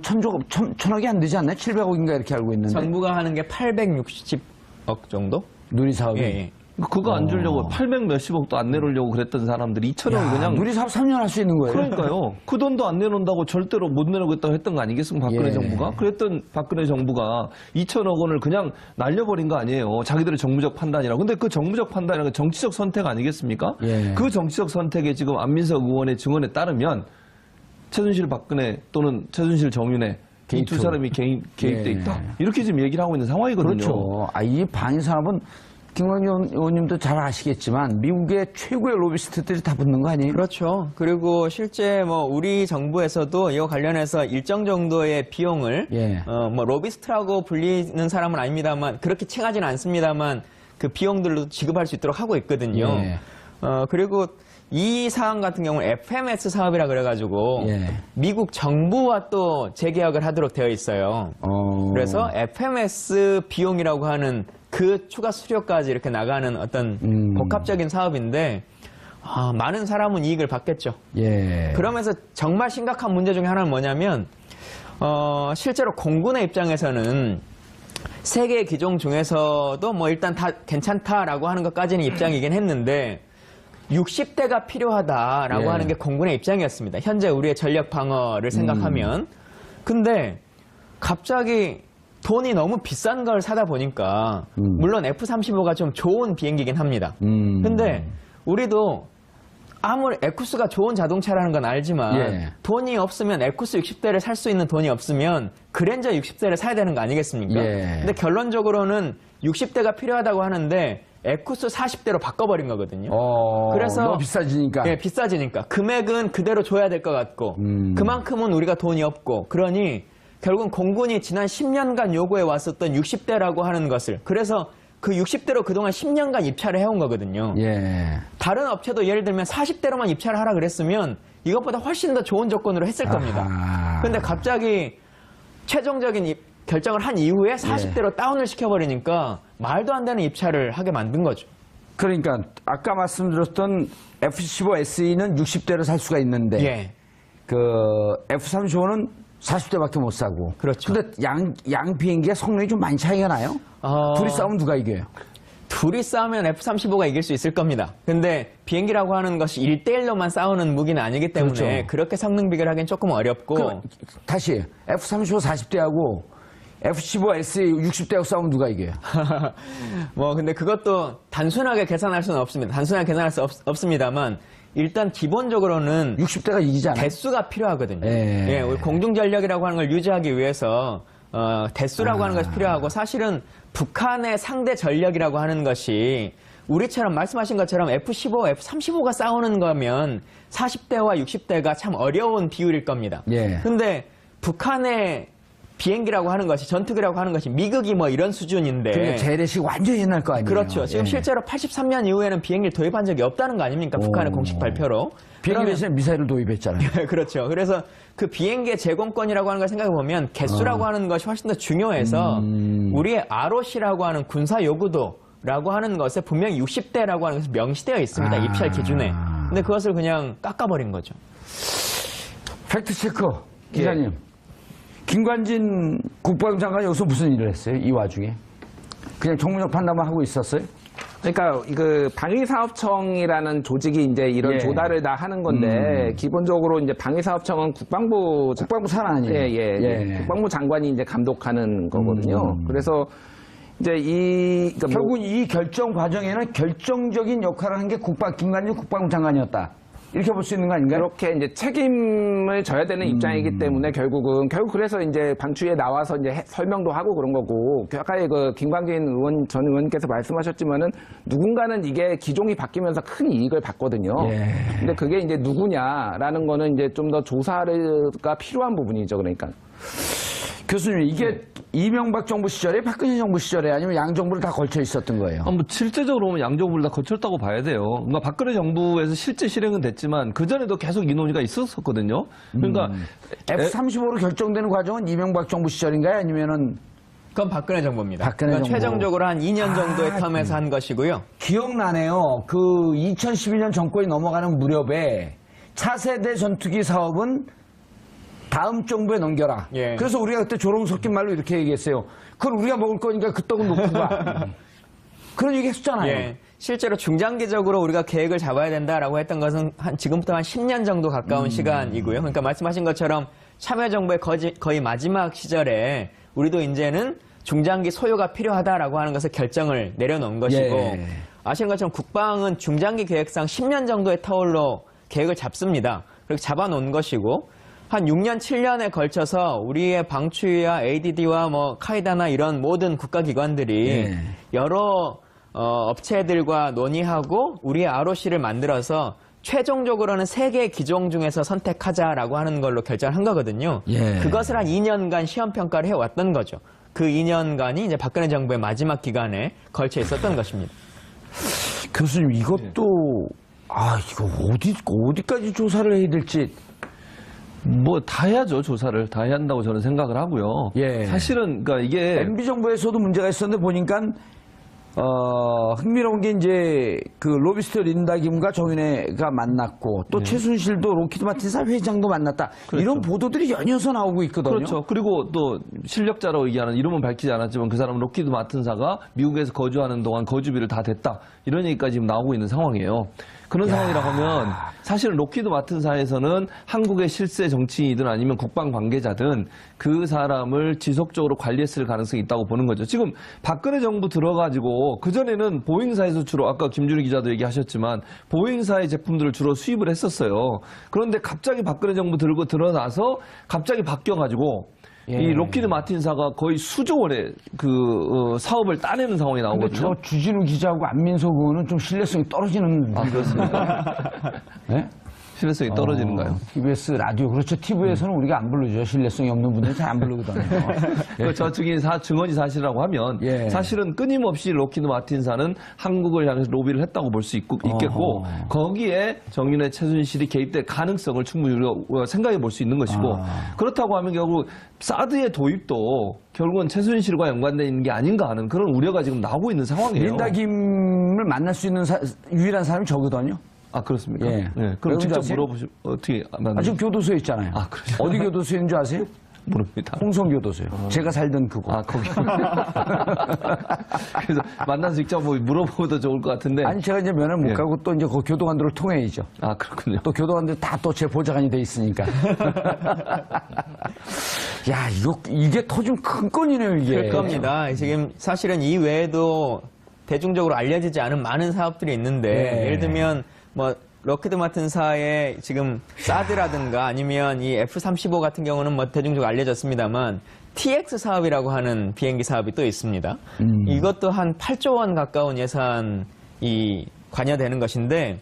천억이 안 되지 않나요? 700억인가 이렇게 알고 있는데. 정부가 하는 게 860억 정도? 누리사업이. 예. 그거 안 주려고 800 몇십억도 안 내놓으려고 그랬던 사람들이 2천억을 그냥 누리사업 3년 할 수 있는 거예요. 그러니까요. 그 돈도 안 내놓는다고 절대로 못 내놓겠다고 했던 거 아니겠습니까? 박근혜 예. 정부가. 그랬던 박근혜 정부가 2천억 원을 그냥 날려버린 거 아니에요. 자기들의 정무적 판단이라고. 근데 그 정무적 판단이라는 건 정치적 선택 아니겠습니까? 예. 그 정치적 선택에 지금 안민석 의원의 증언에 따르면 최순실 박근혜 또는 최순실 정윤회 이 두 게이트. 사람이 개입돼 예. 있다. 이렇게 지금 얘기를 하고 있는 상황이거든요. 그렇죠. 이 방위산업은 김광현 의원님도 잘 아시겠지만 미국의 최고의 로비스트들이 다 붙는 거 아니에요? 그렇죠. 그리고 실제 뭐 우리 정부에서도 이와 관련해서 일정 정도의 비용을 예. 뭐 로비스트라고 불리는 사람은 아닙니다만 그렇게 칭하지는 않습니다만 그 비용들로 지급할 수 있도록 하고 있거든요. 예. 그리고 이 사안 같은 경우는 FMS 사업이라 그래가지고 예. 미국 정부와 또 재계약을 하도록 되어 있어요. 그래서 FMS 비용이라고 하는 그 추가 수료까지 이렇게 나가는 어떤 복합적인 사업인데 많은 사람은 이익을 받겠죠. 예. 그러면서 정말 심각한 문제 중에 하나는 뭐냐면 실제로 공군의 입장에서는 세계 기종 중에서도 뭐 일단 다 괜찮다라고 하는 것까지는 입장이긴 했는데 60대가 필요하다라고 예. 하는 게 공군의 입장이었습니다. 현재 우리의 전력 방어를 생각하면. 근데 갑자기 돈이 너무 비싼 걸 사다 보니까 물론 F-35가 좀 좋은 비행기긴 합니다. 근데 우리도 아무리 에쿠스가 좋은 자동차라는 건 알지만 예. 돈이 없으면 에쿠스 60대를 살 수 있는 돈이 없으면 그랜저 60대를 사야 되는 거 아니겠습니까? 예. 근데 결론적으로는 60대가 필요하다고 하는데 에쿠스 40대로 바꿔버린 거거든요. 그래서 너무 비싸지니까. 예, 비싸지니까 금액은 그대로 줘야 될 것 같고 그만큼은 우리가 돈이 없고 그러니 결국은 공군이 지난 10년간 요구해 왔었던 60대라고 하는 것을 그래서 그 60대로 그동안 10년간 입찰을 해온 거거든요. 예. 다른 업체도 예를 들면 40대로만 입찰을 하라 그랬으면 이것보다 훨씬 더 좋은 조건으로 했을 겁니다. 아하. 근데 갑자기 최종적인 결정을 한 이후에 40대로 다운을 시켜버리니까 말도 안 되는 입찰을 하게 만든 거죠. 그러니까 아까 말씀드렸던 F-15SE는 60대로 살 수가 있는데 예. 그 F-35는 40대밖에 못 사고. 그렇죠. 근데 양 비행기가 성능이 좀 많이 차이가 나요? 둘이 싸우면 누가 이겨요? 둘이 싸우면 F-35가 이길 수 있을 겁니다. 근데 비행기라고 하는 것이 1대1로만 싸우는 무기는 아니기 때문에 그렇죠. 그렇게 성능 비교를 하기는 조금 어렵고 다시 F-35 40대하고 F-15SE 60대하고 싸우면 누가 이겨요? 뭐 근데 그것도 단순하게 계산할 수는 없습니다. 단순하게 계산할 수 없습니다만 일단 기본적으로는 60대가 이기잖아요. 대수가 필요하거든요. 예. 예, 우리 공중전력이라고 하는 걸 유지하기 위해서 대수라고 하는 것이 필요하고 사실은 북한의 상대 전력이라고 하는 것이 우리처럼 말씀하신 것처럼 F-15, F-35가 싸우는 거면 40대와 60대가 참 어려운 비율일 겁니다. 예. 근데 북한의 비행기라고 하는 것이 전투기라고 하는 것이 미국이 뭐 이런 수준인데 그러니까 재래식 완전히 옛날 거 아니에요? 그렇죠. 지금 예. 실제로 83년 이후에는 비행기를 도입한 적이 없다는 거 아닙니까? 북한의 공식 발표로. 비행기 대신에 미사일을 도입했잖아요. 그렇죠. 그래서 그 비행기의 제공권이라고 하는 걸 생각해 보면 개수라고 하는 것이 훨씬 더 중요해서 우리의 ROC라고 하는 군사 요구도라고 하는 것에 분명히 60대라고 하는 것이 명시되어 있습니다. 입찰 기준에. 근데 그것을 그냥 깎아버린 거죠. 팩트체크 기자님. 김관진 국방장관이 여기서 무슨 일을 했어요? 이 와중에? 그냥 정무적 판단만 하고 있었어요? 그러니까 그 방위사업청이라는 조직이 이제 이런 예. 조달을 다 하는 건데 기본적으로 이제 방위사업청은 국방부 산하 아니에요? 예. 국방부 장관이 이제 감독하는 거거든요. 그래서 이제 그러니까 결국 이 결정 과정에는 결정적인 역할을 한 게 김관진 국방부 장관이었다. 이렇게 볼 수 있는 거 아닌가요? 이렇게 이제 책임을 져야 되는 입장이기 때문에 결국 그래서 이제 방추위에 나와서 이제 설명도 하고 그런 거고 아까 그 김광진 전 의원님께서 말씀하셨지만은 누군가는 이게 기종이 바뀌면서 큰 이익을 받거든요. 예. 근데 그게 이제 누구냐라는 거는 이제 좀 더 조사가 필요한 부분이죠. 그러니까. 교수님, 이게 이명박 정부 시절에 박근혜 정부 시절에 아니면 양 정부를 다 걸쳐 있었던 거예요? 뭐 실제적으로 보면 양정부를 다 거쳤다고 봐야 돼요. 그러니까 박근혜 정부에서 실제 실행은 됐지만 그 전에도 계속 이 논의가 있었거든요. 그러니까 F-35로 결정되는 과정은 이명박 정부 시절인가요? 아니면은 그건 박근혜 정부입니다. 박근혜 그건 정부. 최종적으로 한 2년 정도의 텀에서 한 것이고요. 기억나네요. 그 2012년 정권이 넘어가는 무렵에 차세대 전투기 사업은 다음 정부에 넘겨라. 예. 그래서 우리가 그때 조롱 섞인 말로 이렇게 얘기했어요. 그건 우리가 먹을 거니까 그 떡은 놓고 가. 그런 얘기 했었잖아요. 예. 실제로 중장기적으로 우리가 계획을 잡아야 된다라고 했던 것은 지금부터 한 10년 정도 가까운 시간이고요. 그러니까 말씀하신 것처럼 참여정부의 거의 마지막 시절에 우리도 이제는 중장기 소요가 필요하다라고 하는 것을 결정을 내려놓은 것이고 예. 아시는 것처럼 국방은 중장기 계획상 10년 정도의 터울로 계획을 잡습니다. 그렇게 잡아놓은 것이고 한 6년, 7년에 걸쳐서 우리의 방추위와 ADD와 뭐 카이다나 이런 모든 국가기관들이 예. 여러 업체들과 논의하고 우리의 ROC를 만들어서 최종적으로는 3개의 기종 중에서 선택하자라고 하는 걸로 결정한 거거든요. 예. 그것을 한 2년간 시험 평가를 해왔던 거죠. 그 2년간이 이제 박근혜 정부의 마지막 기간에 걸쳐 있었던 것입니다. 교수님, 이것도, 이거 어디까지 조사를 해야 될지. 뭐 다 해야죠. 조사를 다 해야 한다고 저는 생각을 하고요. 예. 사실은 그러니까 이게 MB 정부에서도 문제가 있었는데 보니까 흥미로운 게 이제 그 로비스트 린다 김과 정윤회가 만났고 또 최순실도 로키드 마틴사 회장도 만났다. 그렇죠. 이런 보도들이 연이어서 나오고 있거든요. 그렇죠. 그리고 또 실력자라고 얘기하는 이름은 밝히지 않았지만 그 사람은 로키드 마틴사가 미국에서 거주하는 동안 거주비를 다 댔다. 이런 얘기까지 지금 나오고 있는 상황이에요. 그런 상황이라고 하면 사실은 로키드 마틴사에서는 한국의 실세 정치인이든 아니면 국방 관계자든 그 사람을 지속적으로 관리했을 가능성이 있다고 보는 거죠. 지금 박근혜 정부 들어가지고 그전에는 보잉사에서 주로 아까 김준희 기자도 얘기하셨지만 보잉사의 제품들을 주로 수입을 했었어요. 그런데 갑자기 박근혜 정부 들고 들어나서 갑자기 바뀌어가지고 이 로키드 마틴사가 거의 수조 원의 사업을 따내는 상황이 근데 나오거든요. 저 주진우 기자하고 안민석 의원은 좀 신뢰성이 떨어지는. 그렇습니까? 네? 신뢰성이 떨어지는가요? TBS 라디오, 그렇죠. TV에서는 우리가 안 부르죠. 신뢰성이 없는 분들은 잘 안 부르거든요. 그 저쪽이 증언이 사실이라고 하면 예. 사실은 끊임없이 로키드 마틴사는 한국을 향해서 로비를 했다고 볼 수 있겠고 거기에 정윤회 최순실이 개입될 가능성을 충분히 우리가 생각해 볼 수 있는 것이고 그렇다고 하면 결국 사드의 도입도 결국은 최순실과 연관되어 있는 게 아닌가 하는 그런 우려가 지금 나오고 있는 상황이에요. 린다 김을 만날 수 있는 유일한 사람이 저거든요. 아 그렇습니까? 예. 그럼 왜 직접 그런지 아세요? 물어보시면 어떻게 만나요? 지금 교도소에 있잖아요. 그렇죠. 어디 교도소인 줄 아세요? 모릅니다. 홍성교도소요. 제가 살던 그곳. 거기. 그래서 만나서 직접 뭐 물어보도 좋을 것 같은데. 아니, 제가 이제 면회 못 예. 가고 또 이제 그 교도관들을 통해야죠. 그렇군요. 또 교도관들 다 또 제 보좌관이 돼 있으니까. 야, 이게 터진 큰 건이네요, 이게. 그럴 겁니다. 지금 사실은 이 외에도 대중적으로 알려지지 않은 많은 사업들이 있는데 네. 예를 들면 뭐 로키드 마틴사의 지금 사드라든가 아니면 이 F-35 같은 경우는 뭐 대중적으로 알려졌습니다만 TX 사업이라고 하는 비행기 사업이 또 있습니다. 이것도 한 8조 원 가까운 예산이 관여되는 것인데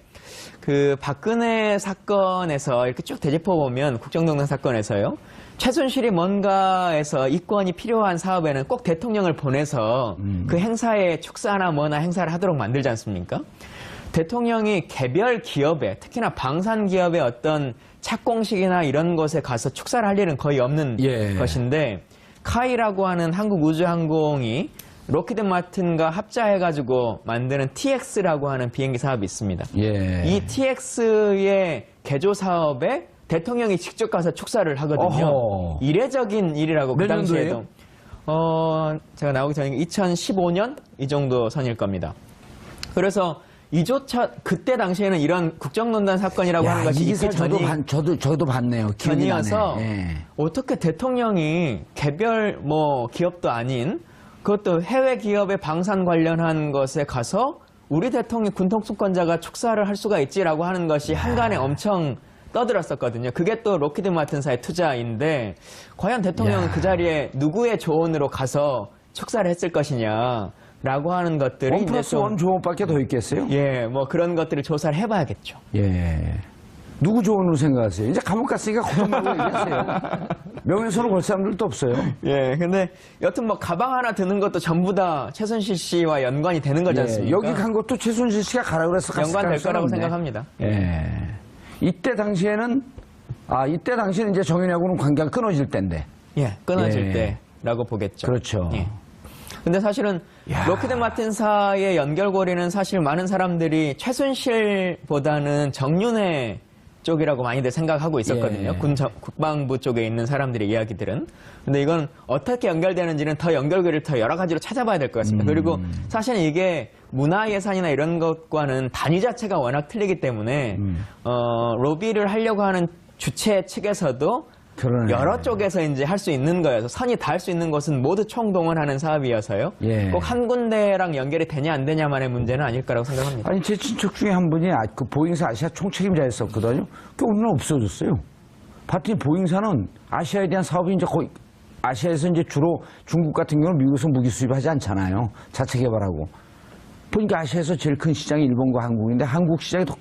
그 박근혜 사건에서 이렇게 쭉 되짚어 보면 국정농단 사건에서요. 최순실이 뭔가에서 이권이 필요한 사업에는 꼭 대통령을 보내서 그 행사에 축사나 뭐나 행사를 하도록 만들지 않습니까? 대통령이 개별 기업에 특히나 방산 기업의 어떤 착공식이나 이런 것에 가서 축사를 할 일은 거의 없는 예. 것인데 카이라고 하는 한국우주항공이 로키드 마틴과 합자해가지고 만드는 TX라고 하는 비행기 사업이 있습니다. 예. 이 TX의 개조 사업에 대통령이 직접 가서 축사를 하거든요. 어허. 이례적인 일이라고 몇 그 당시에도. 년도예요? 제가 나오기 전에 2015년 이 정도 선일 겁니다. 그래서 이조차 그때 당시에는 이런 국정농단 사건이라고 하는 것이 이 있기 기사 저도 봤네요. 기억이 전이어서 나네. 예. 어떻게 대통령이 개별 뭐 기업도 아닌 그것도 해외 기업의 방산 관련한 것에 가서 우리 대통령 군통수권자가 축사를 할 수가 있지라고 하는 것이 한간에 엄청 떠들었었거든요. 그게 또 로키드 마틴사의 투자인데 과연 대통령은 그 자리에 누구의 조언으로 가서 축사를 했을 것이냐라고 하는 것들이 원 플러스 원 조언밖에 더 있겠어요? 예, 뭐 그런 것들을 조사를 해봐야겠죠. 예. 누구 조언으로 생각하세요? 이제 감옥 갔으니까 걱정 말고 얘기하세요. 명예훼손을 걸 사람들도 없어요. 예, 근데 여튼 뭐 가방 하나 드는 것도 전부 다 최순실 씨와 연관이 되는 거지 않습니까? 여기 간 것도 최순실 씨가 가라 그래서 갔을 연관될 거라고 가능성은 생각합니다. 예. 이때 당시에는 이제 정윤회하고는 관계가 끊어질 때인데. 예, 끊어질 예. 때라고 보겠죠. 그렇죠. 예. 근데 사실은 로키드 마틴사의 연결고리는 사실 많은 사람들이 최순실보다는 정윤회 쪽이라고 많이들 생각하고 있었거든요. 예. 국방부 쪽에 있는 사람들의 이야기들은. 근데 이건 어떻게 연결되는지는 더 연결고리를 더 여러 가지로 찾아봐야 될 것 같습니다. 그리고 사실은 이게 문화예산이나 이런 것과는 단위 자체가 워낙 틀리기 때문에 로비를 하려고 하는 주최 측에서도 그러네. 여러 쪽에서 이제 할 수 있는 거여서 선이 닿을 수 있는 것은 모두 총동원하는 사업이어서요. 예. 꼭 한 군데랑 연결이 되냐 안 되냐만의 문제는 아닐 거라고 생각합니다. 아니, 제 친척 중에 한 분이 그 보잉사 아시아 총책임자였었거든요. 그 오늘 없어졌어요. 봤더니 보잉사는 아시아에 대한 사업이 이제 거의 아시아에서 이제 주로 중국 같은 경우는 미국에서 무기 수입하지 않잖아요. 자체 개발하고. 보니까 아시아에서 제일 큰 시장이 일본과 한국인데 한국 시장이 더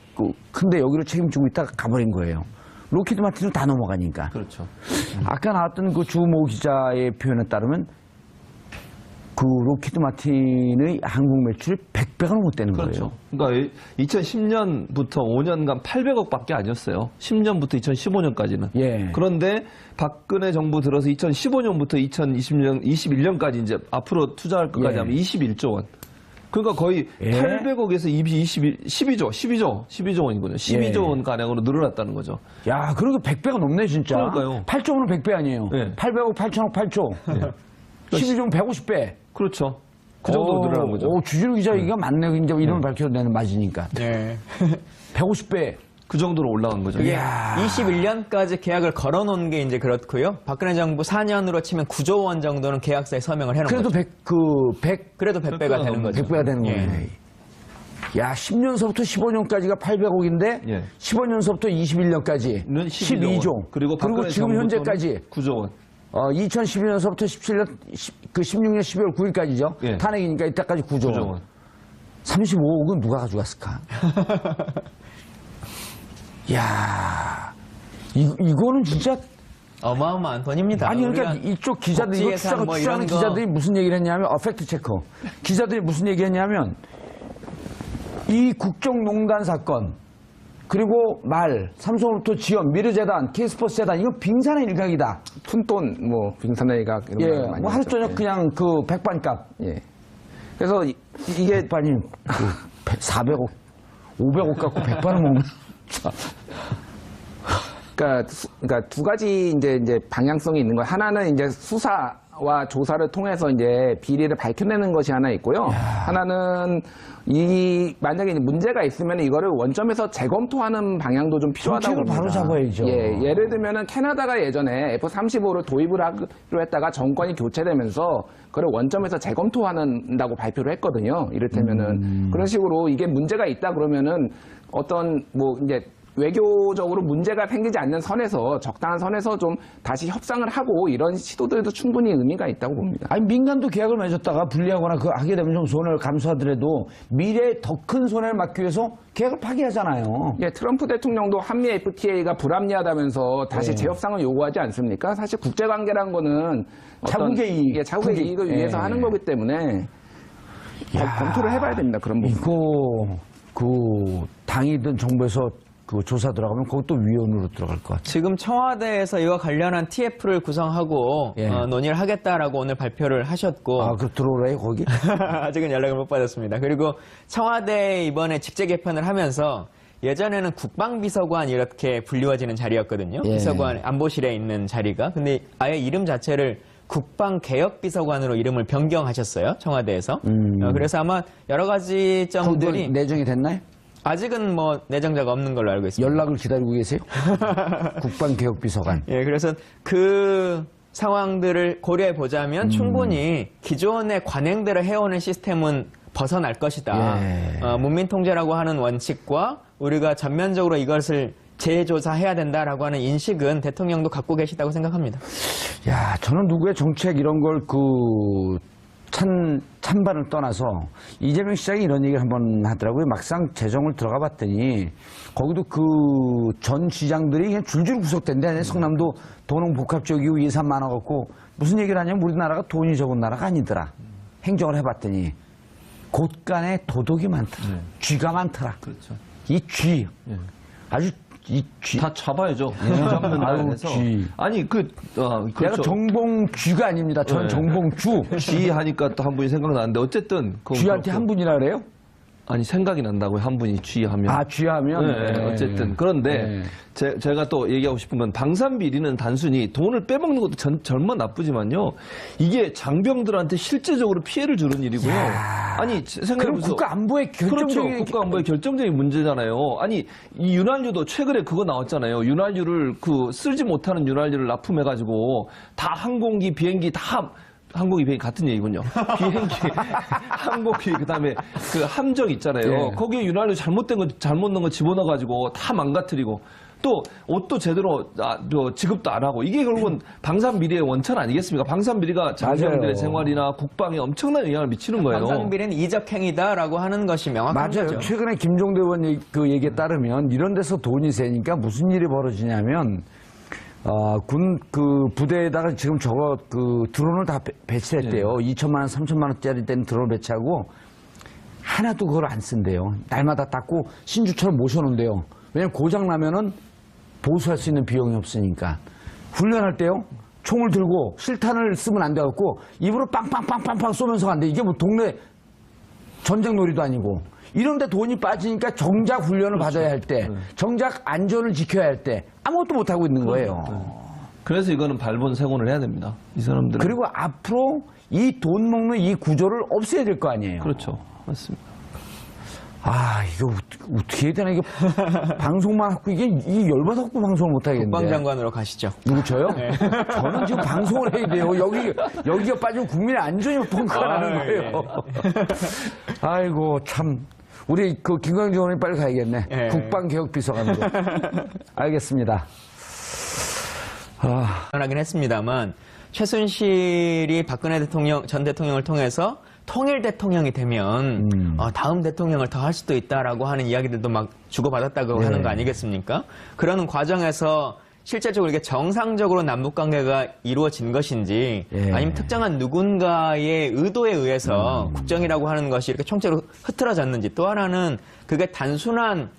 큰데 여기로 책임지고 있다가 가버린 거예요. 로키드 마틴은 다 넘어가니까. 그렇죠. 아까 나왔던 그 주모 기자의 표현에 따르면 그 로키드 마틴의 한국 매출이 100배가 넘었다는 그렇죠. 거예요. 그러니까 2010년부터 5년간 800억밖에 아니었어요. 10년부터 2015년까지는. 예. 그런데 박근혜 정부 들어서 2015년부터 2021년까지 이제 앞으로 투자할 것까지 예. 하면 21조 원. 그러니까 거의 예. 800억에서 12조 원이거든요. 12조 예. 원 가량으로 늘어났다는 거죠. 야, 그러고 100배가 넘네, 진짜. 그러니까요. 8조면 100배 아니에요. 예. 800억, 8천억, 8조. 12조면 150배. 그렇죠. 그 정도로 늘어난 거죠. 주진우 기자 얘기가 맞네. 이제 이름을 밝혀도 되는 맞으니까. 네. 150배. 그 정도로 올라간 거죠. 그게 21년까지 계약을 걸어놓은 게 이제 그렇고요. 박근혜 정부 4년으로 치면 9조 원 정도는 계약서에 서명을 해놓은 그래도 거죠. 100, 그래도 100배가 되는 거죠. 100배가 되는 예. 거네. 야, 10년서부터 15년까지가 800억인데, 예. 15년서부터 21년까지 12조. 그리고 지금 박근혜 현재까지 9조 원. 2012년서부터 16년 12월 9일까지죠. 예. 탄핵이니까 이때까지 9조 9조 원. 원. 35억은 누가 가져갔을까? 야, 이거는 진짜 어마어마한 돈입니다. 아니 그러니까 우리가 이쪽 기자들 이거 복지예산 뭐 추적하는 이런 거- 기자들이 무슨 얘기를 했냐면 팩트 체커 기자들이 무슨 얘기했냐면 이 국정농단 사건 그리고 삼성로또 지원 미르재단 K스포츠재단 이거 빙산의 일각이다. 푼돈, 뭐, 빙산의 일각 이런 예, 거 많이 뭐 하루 하죠. 저녁 그냥 그 백반값 예. 그래서 이게 백반이 그 400억 500억 갖고 백반을 먹는 그러니까 두 가지 이제 방향성이 있는 거예요. 하나는 이제 수사와 조사를 통해서 이제 비리를 밝혀내는 것이 하나 있고요. 하나는 만약에 이제 문제가 있으면 이거를 원점에서 재검토하는 방향도 좀 필요하다고 정책을 바로 봅니다. 잡아야죠. 예, 예를 들면은 캐나다가 예전에 F-35를 도입을 하기로 했다가 정권이 교체되면서 그걸 원점에서 재검토한다고 발표를 했거든요. 이를테면은 그런 식으로 이게 문제가 있다 그러면은 어떤 뭐 이제 외교적으로 문제가 생기지 않는 선에서 적당한 선에서 좀 다시 협상을 하고 이런 시도들도 충분히 의미가 있다고 봅니다. 아니 민간도 계약을 맺었다가 불리하거나 그 하게 되면 좀 손해를 감수하더라도 미래에 더 큰 손해를 막기 위해서 계약을 파기하잖아요. 예, 트럼프 대통령도 한미 FTA가 불합리하다면서 다시 재협상을 요구하지 않습니까? 사실 국제관계란 거는 자국의 이익, 예, 자국의 국익. 이익을 위해서 예. 하는 거기 때문에 검토를 해봐야 됩니다. 그런 부분. 이거 그 당이든 정부에서 그 조사 들어가면 그것도 위원으로 들어갈 것 같아요. 지금 청와대에서 이와 관련한 TF를 구성하고 예. 논의를 하겠다라고 오늘 발표를 하셨고 아, 그 들어오래요 거기? 아직은 연락을 못 받았습니다. 그리고 청와대에 이번에 직제 개편을 하면서 예전에는 국방비서관 이렇게 불리워지는 자리였거든요. 예. 비서관 안보실에 있는 자리가. 근데 아예 이름 자체를 국방개혁비서관으로 이름을 변경하셨어요. 청와대에서. 그래서 아마 여러 가지 점들이 내정이 됐나요? 아직은 뭐 내정자가 없는 걸로 알고 있습니다. 연락을 기다리고 계세요? 국방개혁비서관. 예, 그래서 그 상황들을 고려해 보자면 충분히 기존의 관행대로 해오는 시스템은 벗어날 것이다. 예. 문민 통제라고 하는 원칙과 우리가 전면적으로 이것을 재조사해야 된다라고 하는 인식은 대통령도 갖고 계시다고 생각합니다. 야, 저는 누구의 정책 이런 걸 찬반을 떠나서 이재명 시장이 이런 얘기를 한번 하더라고요. 막상 재정을 들어가 봤더니 거기도 그 전 시장들이 그냥 줄줄 구속된대. 성남도 도농복합 지역이고 예산 많아갖고 무슨 얘기를 하냐면 우리나라가 돈이 적은 나라가 아니더라. 행정을 해봤더니 곳간에 도덕이 많더라. 쥐가 많더라. 그렇죠. 이 쥐. 아주 이 쥐. 다 잡아야죠. 아유, 쥐. 아니 내가 그렇죠. 정봉쥐가 아닙니다. 전 네. 정봉주. 쥐 하니까 또 한 분이 생각나는데 어쨌든 쥐한테 한 분이라 그래요? 아니 생각이 난다고요. 한 분이 쥐 하면. 아, 쥐하면? 네, 네. 어쨌든 그런데 제가 또 얘기하고 싶은 건 방산 비리는 단순히 돈을 빼먹는 것도 절만 나쁘지만요. 이게 장병들한테 실제적으로 피해를 주는 일이고요. 아니 그럼 생각해보세요. 국가 안보의 결정적인 그렇죠. 국가 안보의 결정적인 문제잖아요. 아니 이 윤활유도 최근에 그거 나왔잖아요. 윤활유를 쓸지 못하는 윤활유를 납품해가지고 다 항공기 비행기 다 항공기 비행기 같은 얘기군요. 비행기, 항공기, 그 다음에 그 함정 있잖아요. 예. 거기에 윤활유 잘못 넣은 거 집어넣어가지고 다 망가뜨리고 또 옷도 제대로 지급도 안 하고 이게 결국은 방산비리의 원천 아니겠습니까? 방산비리가 장병들의 맞아요. 생활이나 국방에 엄청난 영향을 미치는 거예요. 방산비리는 이적행위다라고 하는 것이 명확한 맞아요. 거죠. 최근에 김종대 의원 그 얘기에 따르면 이런 데서 돈이 새니까 무슨 일이 벌어지냐면 군 그 부대에다가 지금 저거 그 드론을 다 배치했대요. 2천만 원, 3천만 원짜리 된 드론을 배치하고 하나도 그걸 안 쓴대요. 날마다 닦고 신주처럼 모셔놓은대요. 왜냐면 고장 나면은 보수할 수 있는 비용이 없으니까. 훈련할 때요. 총을 들고 실탄을 쓰면 안 돼갖고 입으로 빵빵빵빵빵 쏘면서 간대. 이게 뭐 동네 전쟁놀이도 아니고. 이런데 돈이 빠지니까 정작 훈련을 받아야 할 때, 정작 안전을 지켜야 할 때 아무것도 못하고 있는 거예요. 그래서 이거는 발본색원을 해야 됩니다. 이 사람들은. 그리고 앞으로 이 돈 먹는 이 구조를 없애야 될 거 아니에요. 그렇죠. 맞습니다. 이거 어떻게 해야 되나. 이게 방송만 하고 이게 이 열받아갖고 방송을 못 하겠는데. 국방장관으로 가시죠. 누구 저요? 저는 지금 방송을 해야 돼요. 여기가 빠지면 국민의 안전이 펑크가 나는 거예요. 아이고 참. 우리 그 김광진 의원이 빨리 가야겠네. 예. 국방개혁비서관으로. 알겠습니다. 하긴 했습니다만 최순실이 박근혜 전 대통령을 통해서 통일 대통령이 되면 다음 대통령을 더 할 수도 있다라고 하는 이야기들도 막 주고받았다고 하는 거 아니겠습니까? 그러는 과정에서 실제적으로 이게 정상적으로 남북 관계가 이루어진 것인지 아니면 특정한 누군가의 의도에 의해서 국정이라고 하는 것이 이렇게 총체로 흐트러졌는지, 또 하나는 그게 단순한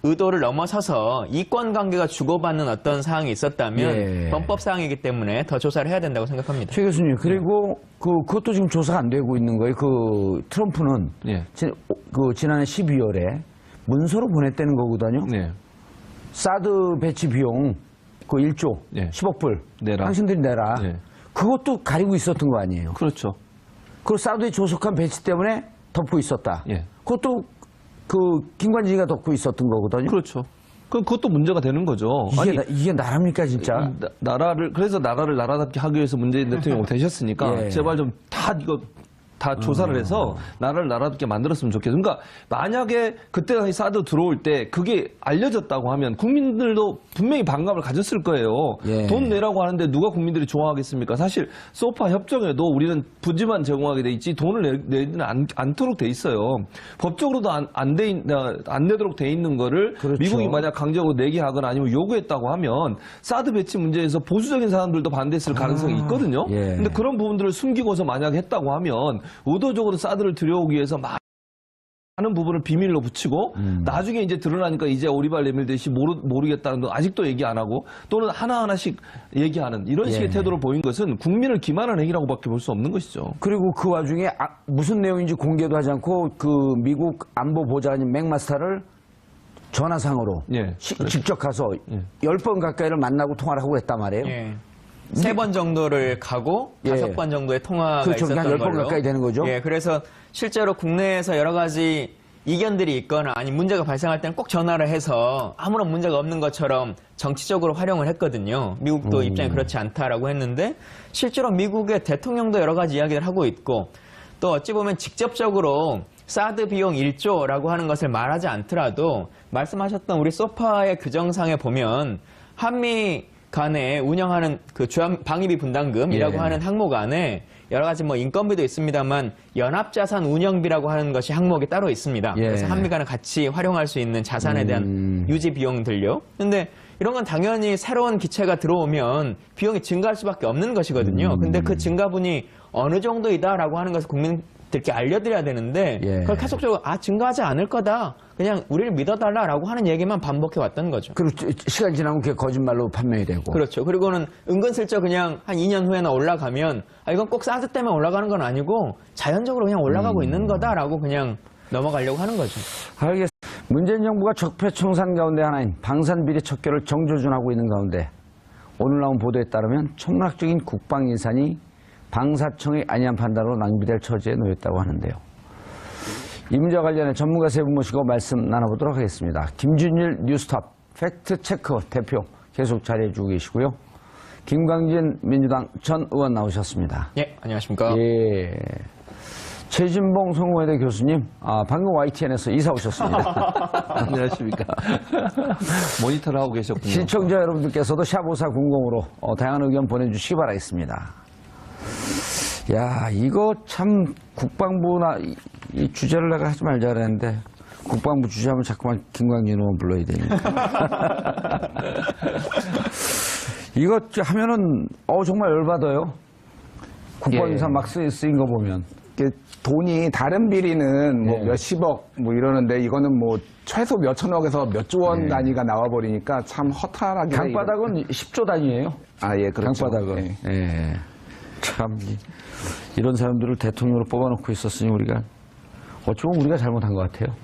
의도를 넘어서서 이권 관계가 주고받는 어떤 사항이 있었다면 범법 사항이기 때문에 더 조사를 해야 된다고 생각합니다. 최 교수님, 그리고 그것도 지금 조사가 안 되고 있는 거예요. 그 트럼프는 지난해 12월에 문서로 보냈다는 거거든요. 사드 배치 비용 그 1조 10억 불 내라. 당신들이 내라. 그것도 가리고 있었던 거 아니에요. 그렇죠. 그 사드의 조속한 배치 때문에 덮고 있었다. 그것도 그 김관진이가 덮고 있었던 거거든요. 그렇죠. 그것도 문제가 되는 거죠. 이게 나라입니까 진짜? 그래서 나라를 나라답게 하기 위해서 문재인 대통령 되셨으니까 제발 좀 다 조사를 해서 나라를 나라답게 만들었으면 좋겠어요. 그러니까 만약에 그때 당시 사드 들어올 때 그게 알려졌다고 하면 국민들도 분명히 반감을 가졌을 거예요. 돈 내라고 하는데 누가 국민들이 좋아하겠습니까? 사실 소파 협정에도 우리는 부지만 제공하게 돼 있지 돈을 내지는 않도록 돼 있어요. 법적으로도 안 내도록 돼 있는 거를 미국이 만약 강제적으로 내게 하거나 아니면 요구했다고 하면 사드 배치 문제에서 보수적인 사람들도 반대했을 가능성이 있거든요. 근데 그런 부분들을 숨기고서 만약 했다고 하면 의도적으로 사드를 들여오기 위해서 많은 부분을 비밀로 붙이고 나중에 이제 드러나니까 이제 오리발 내밀듯이 모르겠다는 거 아직도 얘기 안 하고 또는 하나하나씩 얘기하는 이런 식의 태도를 보인 것은 국민을 기만한 행위라고밖에 볼 수 없는 것이죠. 그리고 그 와중에 무슨 내용인지 공개도 하지 않고 그 미국 안보보좌관인 맥마스터를 전화상으로 직접 가서 10번 가까이를 만나고 통화를 하고 했단 말이에요. 3번 정도를 가고 5번 정도의 통화가 그렇죠. 있었던 한 10번 걸로. 가까이 되는 거죠. 그래서 실제로 국내에서 여러 가지 이견들이 있거나 아니 문제가 발생할 때는 꼭 전화를 해서 아무런 문제가 없는 것처럼 정치적으로 활용을 했거든요. 미국도 입장이 그렇지 않다라고 했는데 실제로 미국의 대통령도 여러 가지 이야기를 하고 있고 또 어찌 보면 직접적으로 사드 비용 1조라고 하는 것을 말하지 않더라도 말씀하셨던 우리 소파의 규정상에 보면 한미 간에 운영하는 그 방위비 분담금이라고 하는 항목 안에 여러 가지 뭐 인건비도 있습니다만 연합자산 운영비라고 하는 것이 항목이 따로 있습니다. 그래서 한미 간에 같이 활용할 수 있는 자산에 대한 유지 비용들요. 근데 이런 건 당연히 새로운 기체가 들어오면 비용이 증가할 수밖에 없는 것이거든요. 근데 그 증가분이 어느 정도이다라고 하는 것을 국민들께 알려드려야 되는데 그걸 계속적으로 증가하지 않을 거다. 그냥 우리를 믿어달라라고 하는 얘기만 반복해 왔던 거죠. 그리고 시간 지나면 그게 거짓말로 판명이 되고. 그렇죠. 그리고는 은근슬쩍 그냥 한 2년 후에나 올라가면 이건 꼭 사드 때문에 올라가는 건 아니고 자연적으로 그냥 올라가고 있는 거다라고 그냥 넘어가려고 하는 거죠. 알겠습니다. 문재인 정부가 적폐청산 가운데 하나인 방산비리 척결을 정조준하고 있는 가운데 오늘 나온 보도에 따르면 청락적인 국방 예산이 방사청의 안이한 판단으로 낭비될 처지에 놓였다고 하는데요. 이 문제와 관련해 전문가 세 분 모시고 말씀 나눠보도록 하겠습니다. 김준일 뉴스톱 팩트체크 대표 계속 자리해주고 계시고요. 김광진 민주당 전 의원 나오셨습니다. 안녕하십니까. 최진봉 성공회대 교수님, 방금 YTN에서 이사 오셨습니다. 안녕하십니까. 모니터를 하고 계셨군요. 시청자 여러분들께서도 샵5400으로 다양한 의견 보내주시기 바라겠습니다. 야, 이거 참 국방부나 이 주제를 내가 하지 말자 그랬는데 국방부 주제하면 자꾸만 김광진 의원 불러야 되니까. 이거 하면은 정말 열받아요. 국방유산 막 쓰인 거 보면. 이게 돈이 다른 비리는 뭐 예. 몇십억 뭐 이러는데 이거는 뭐 최소 몇천억에서 몇 조 원 단위가 나와버리니까 참 허탈하게. 강바닥은 10조 단위예요. 예, 그렇죠. 강바닥은. 예. 예. 참 이런 사람들을 대통령으로 뽑아놓고 있었으니 우리가 어쩌면 우리가 잘못한 것 같아요.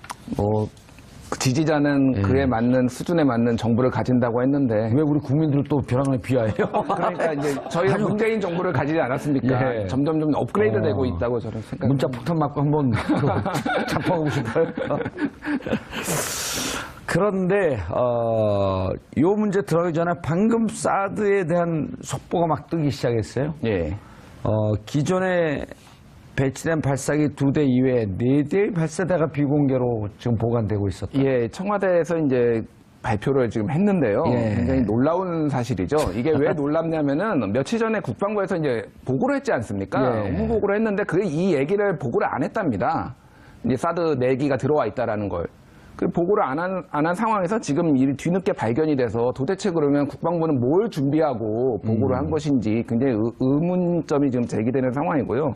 그 지지자는 예. 그에 맞는 수준에 맞는 정부를 가진다고 했는데 왜 우리 국민들을 또 벼랑에 비하해요? 그러니까 이제 저희가 아니요. 문재인 정부를 가지지 않았습니까? 예. 점점 업그레이드 되고 있다고 저는 생각합니다. 문자 폭탄 맞고 한번 잡아보고 싶어요. 그런데 요 문제 들어가기 전에 방금 사드에 대한 속보가 막 뜨기 시작했어요. 예. 기존에 배치된 발사기 2대 이외에 4대의 발사대가 비공개로 지금 보관되고 있었다. 예, 청와대에서 이제 발표를 지금 했는데요. 예. 굉장히 놀라운 사실이죠. 이게 왜 놀랍냐면은 며칠 전에 국방부에서 이제 보고를 했지 않습니까? 예. 업무 보고를 했는데 그게 이 얘기를 보고를 안 했답니다. 이제 사드 4기가 들어와 있다라는 걸. 그 보고를 안 한 상황에서 지금 이 뒤늦게 발견이 돼서 도대체 그러면 국방부는 뭘 준비하고 보고를 한 것인지 굉장히 의문점이 지금 제기되는 상황이고요.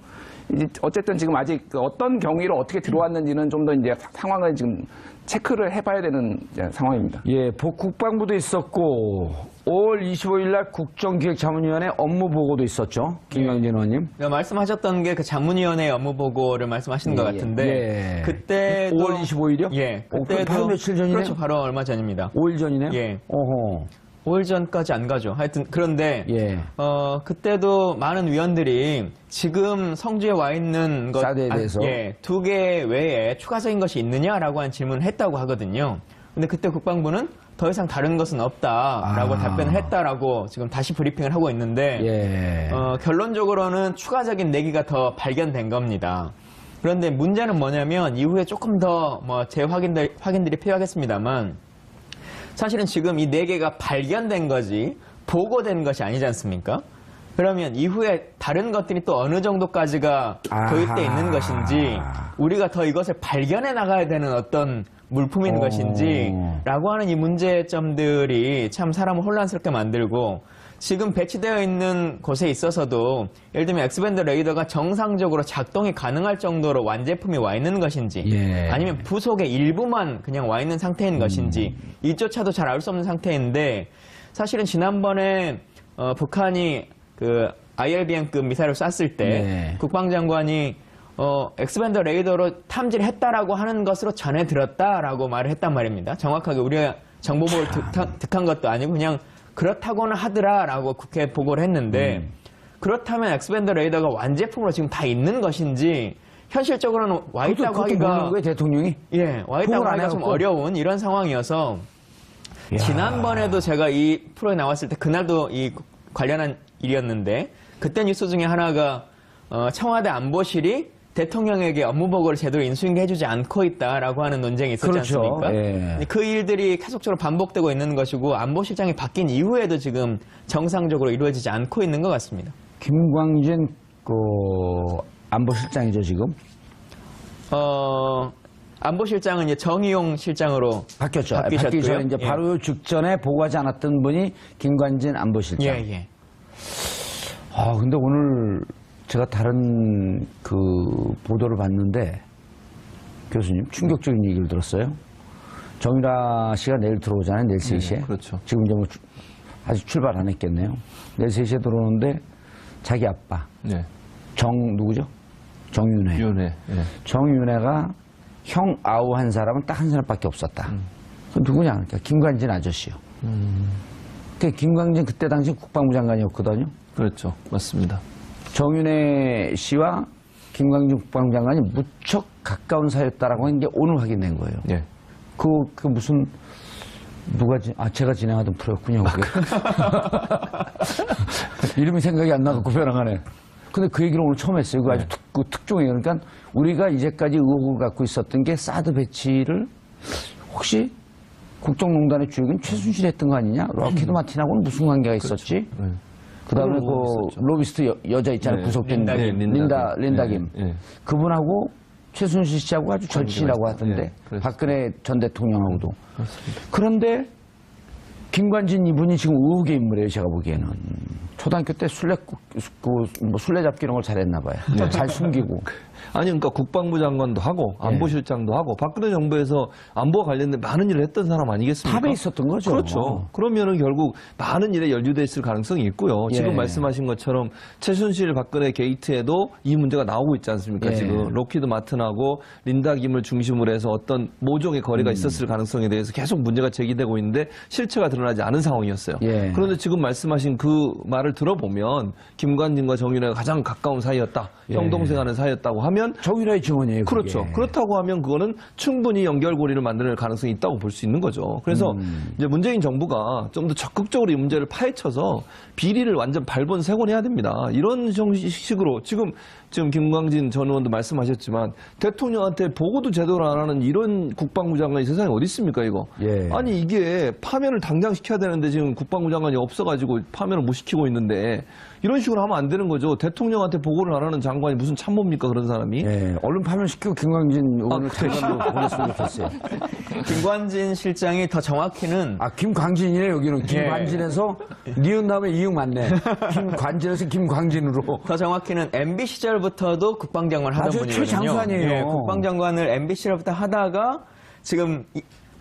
이제 어쨌든 지금 아직 그 어떤 경위로 어떻게 들어왔는지는 좀 더 이제 상황을 지금 체크를 해봐야 되는 상황입니다. 예, 국방부도 있었고 5월 25일 날 국정기획자문위원회 업무 보고도 있었죠. 김광진 의원님. 말씀하셨던 게 그 자문위원회 업무 보고를 말씀하시는 것 같은데 예. 그때도 5월 25일이요? 예, 그럼 바로 며칠 전이네요? 그렇죠, 바로 얼마 전입니다. 5일 전이네요? 예. 어허. 5일 전까지 안 가죠. 하여튼 그런데 예. 그때도 많은 위원들이 지금 성주에 와 있는 것 사드에 대해서? 예, 2개 외에 추가적인 것이 있느냐라고 한 질문을 했다고 하거든요. 근데 그때 국방부는 더 이상 다른 것은 없다라고 답변을 했다라고 지금 다시 브리핑을 하고 있는데 예. 결론적으로는 추가적인 내기가 더 발견된 겁니다. 그런데 문제는 뭐냐면 이후에 조금 더 확인들이 필요하겠습니다만 사실은 지금 이 4개가 발견된 거지 보고된 것이 아니지 않습니까? 그러면 이후에 다른 것들이 또 어느 정도까지가 도입되어 있는 것인지 우리가 더 이것을 발견해 나가야 되는 어떤 물품인 것인지 라고 하는 이 문제점들이 참 사람을 혼란스럽게 만들고 지금 배치되어 있는 곳에 있어서도 예를 들면 엑스밴드 레이더가 정상적으로 작동이 가능할 정도로 완제품이 와 있는 것인지 예. 아니면 부속의 일부만 그냥 와 있는 상태인 것인지 이조차도 잘 알 수 없는 상태인데 사실은 지난번에 북한이 그 IRBM급 미사일을 쐈을 때 네. 국방장관이 엑스밴드 레이더로 탐지를 했다라고 하는 것으로 전해 들었다라고 말을 했단 말입니다. 정확하게 우리가 정보보를 득한 것도 아니고 그냥 그렇다고는 하더라라고 국회에 보고를 했는데 그렇다면 엑스밴드 레이더가 완제품으로 지금 다 있는 것인지 현실적으로는 와 있다고 그것도 하기가 모르는 거예요, 대통령이? 예, 와 있다고 보고를 안 하기가 좀 해갖고? 어려운 이런 상황이어서 지난번에도 제가 이 프로에 나왔을 때 그날도 이 관련한 일이었는데 그때 뉴스 중에 하나가 청와대 안보실이 대통령에게 업무 보고를 제대로 인수인계해주지 않고 있다라고 하는 논쟁이 있었지 그렇죠. 않습니까? 예. 그 일들이 계속적으로 반복되고 있는 것이고 안보실장이 바뀐 이후에도 지금 정상적으로 이루어지지 않고 있는 것 같습니다. 김광진 안보실장이죠 지금? 안보실장은 이제 정의용 실장으로 바뀌었죠. 바뀌셨고요. 바뀌기 전에 이제 예. 바로 직전에 보고하지 않았던 분이 김관진 안보실장. 예. 근데 오늘 제가 다른 그 보도를 봤는데 교수님 충격적인 얘기를 들었어요. 정유라 씨가 내일 들어오잖아요. 내일 3시에. 그렇죠. 지금 이제 뭐 아직 출발 안 했겠네요. 내일 3시에 들어오는데 자기 아빠 네. 누구죠? 정윤회. 위원회. 예. 정윤회가 형 아우한 사람은 딱 한 사람밖에 없었다. 그 누구냐? 그러니까 김관진 아저씨요. 그 김광진 그때 당시 국방부 장관이었거든요. 그렇죠. 맞습니다. 정윤회 씨와 김광진 국방부 장관이 무척 가까운 사이였다라고 하는 게 오늘 확인된 거예요. 예. 그 무슨 제가 진행하던 프로였군요. 그게. 이름이 생각이 안 나갖고 벼랑하네. 근데 그 얘기를 오늘 처음 했어요. 그거 아주 특종이에요. 그러니까 우리가 이제까지 의혹을 갖고 있었던 게 사드 배치를 혹시 국정농단의 주역인 최순실이 했던 거 아니냐? 럭키드 마틴하고는 무슨 관계가 있었지? 그다음에 그 로비스트 여자 있잖아요. 구속된 린다 김. 그분하고 최순실 씨하고 아주 절친이라고 하던데 박근혜 전 대통령하고도. 그런데 김관진 이분이 지금 의혹의 인물이에요. 제가 보기에는 초등학교 때 술래잡기 이런 걸 잘했나 봐요. 잘 숨기고. 아니 그러니까 국방부 장관도 하고 안보실장도 하고 박근혜 정부에서 안보와 관련된 많은 일을 했던 사람 아니겠습니까? 탑에 있었던 거죠. 그렇죠. 그러면은 결국 많은 일에 연루돼 있을 가능성이 있고요. 지금 말씀하신 것처럼 최순실 박근혜 게이트에도 이 문제가 나오고 있지 않습니까? 지금 록히드 마틴하고 린다 김을 중심으로 해서 어떤 모종의 거래가 있었을 가능성에 대해서 계속 문제가 제기되고 있는데 실체가 드러나지 않은 상황이었어요. 그런데 지금 말씀하신 그 말을 들어보면 김관진과 정윤회가 가장 가까운 사이였다. 형동생하는 사이였다고 하면 정윤회의 증언이에요. 그게. 그렇죠. 그렇다고 하면 그거는 충분히 연결고리를 만드는 가능성이 있다고 볼 수 있는 거죠. 그래서 이제 문재인 정부가 좀 더 적극적으로 이 문제를 파헤쳐서 비리를 완전 발본색원해야 됩니다. 이런 식으로 지금 김광진 전 의원도 말씀하셨지만 대통령한테 보고도 제대로 안 하는 이런 국방부 장관이 세상에 어디 있습니까 이거? 아니 이게 파면을 당장 시켜야 되는데 지금 국방부 장관이 없어가지고 파면을 못 시키고 있는데 이런 식으로 하면 안 되는 거죠. 대통령한테 보고를 안 하는 장관이 무슨 참모입니까 그런 사람이? 얼른 파면시키고 김광진 의원을 퇴관으로 보냈으면 좋겠어요. 김관진 실장이 더 정확히는 김광진이네 여기는. 김관진에서 니은 다음에 이응 맞네. 김관진에서 김광진으로. 더 정확히는 MB 시절부터도 국방장관 하던 아주 분이거든요. 최장수아니에요. 국방장관을 MB 시절부터 하다가 지금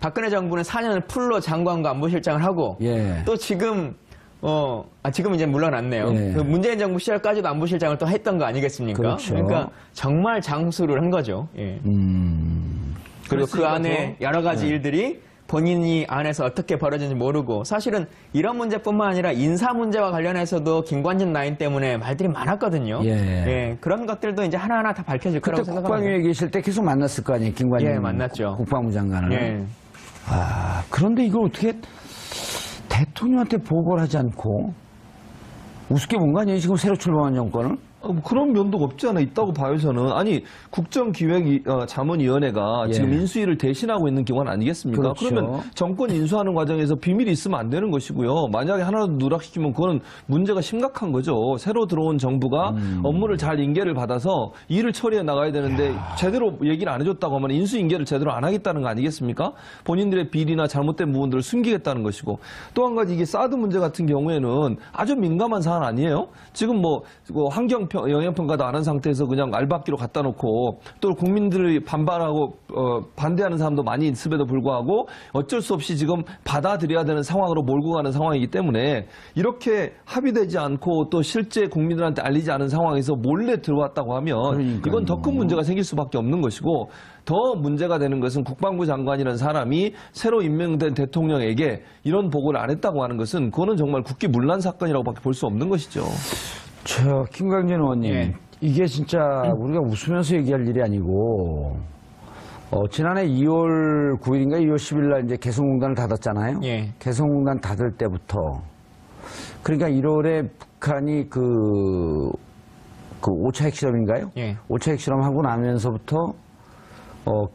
박근혜 정부는 4년을 풀로 장관과 안보실장을 하고 또 지금 지금 이제 물러났네요. 그 문재인 정부 시절까지도 안보실장을 또 했던 거 아니겠습니까? 그렇죠. 그러니까 정말 장수를 한 거죠. 그리고 그 안에 여러 가지 일들이 본인이 안에서 어떻게 벌어지는지 모르고 사실은 이런 문제뿐만 아니라 인사 문제와 관련해서도 김관진 라인 때문에 말들이 많았거든요. 그런 것들도 이제 하나하나 다 밝혀질 거라고 그때 생각합니다. 국방위에 계실 때 계속 만났을 거 아니에요. 김관진 만났죠. 국방부 장관을. 그런데 이걸 어떻게 대통령한테 보고를 하지 않고 우습게 본 거 아니에요? 지금 새로 출범한 정권을? 그런 면도 없지 않아 있다고 봐요 저는. 아니 국정기획자문위원회가 지금 인수위를 대신하고 있는 기관 아니겠습니까? 그렇죠. 그러면 정권 인수하는 과정에서 비밀이 있으면 안 되는 것이고요. 만약에 하나라도 누락시키면 그거는 문제가 심각한 거죠. 새로 들어온 정부가 업무를 잘 인계를 받아서 일을 처리해 나가야 되는데 제대로 얘기를 안 해줬다고 하면 인수 인계를 제대로 안 하겠다는 거 아니겠습니까? 본인들의 비리나 잘못된 부분들을 숨기겠다는 것이고 또 한 가지 이게 사드 문제 같은 경우에는 아주 민감한 사안 아니에요? 지금 환경 영향평가도 안 한 상태에서 그냥 알박기로 갖다 놓고 또 국민들이 반발하고 반대하는 사람도 많이 있음에도 불구하고 어쩔 수 없이 지금 받아들여야 되는 상황으로 몰고 가는 상황이기 때문에 이렇게 합의되지 않고 또 실제 국민들한테 알리지 않은 상황에서 몰래 들어왔다고 하면 이건 더 큰 문제가 생길 수밖에 없는 것이고 더 문제가 되는 것은 국방부 장관이라는 사람이 새로 임명된 대통령에게 이런 보고를 안 했다고 하는 것은 그거는 정말 국기문란 사건이라고밖에 볼 수 없는 것이죠. 김광진 의원님, 이게 진짜 우리가 웃으면서 얘기할 일이 아니고, 지난해 2월 9일인가 2월 10일 날 이제 개성공단을 닫았잖아요. 개성공단 닫을 때부터. 그러니까 1월에 북한이 그 5차 핵실험인가요? 5차 핵실험하고 나면서부터,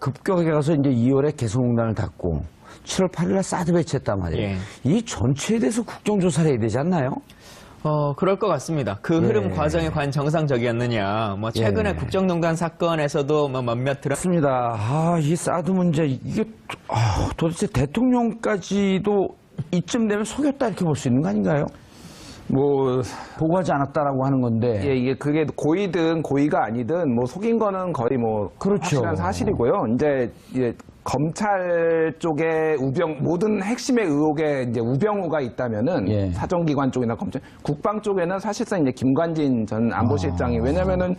급격하게 가서 이제 2월에 개성공단을 닫고, 7월 8일 날 사드 배치했단 말이에요. 이 전체에 대해서 국정조사를 해야 되지 않나요? 그럴 것 같습니다. 그 흐름 과정이 과연 정상적이었느냐. 최근에 국정농단 사건에서도 몇몇 맞습니다. 이 사드 문제, 이게, 도대체 대통령까지도 이쯤 되면 속였다 이렇게 볼 수 있는 거 아닌가요? 보고하지 않았다라고 하는 건데. 이게 그게 고의든 고의가 아니든 속인 거는 거의 그렇죠. 확실한 사실이고요. 이제 검찰 쪽에 모든 핵심의 의혹에 이제 우병우가 있다면은 사정기관 쪽이나 검찰, 국방 쪽에는 사실상 이제 김관진 전 안보실장이 왜냐면은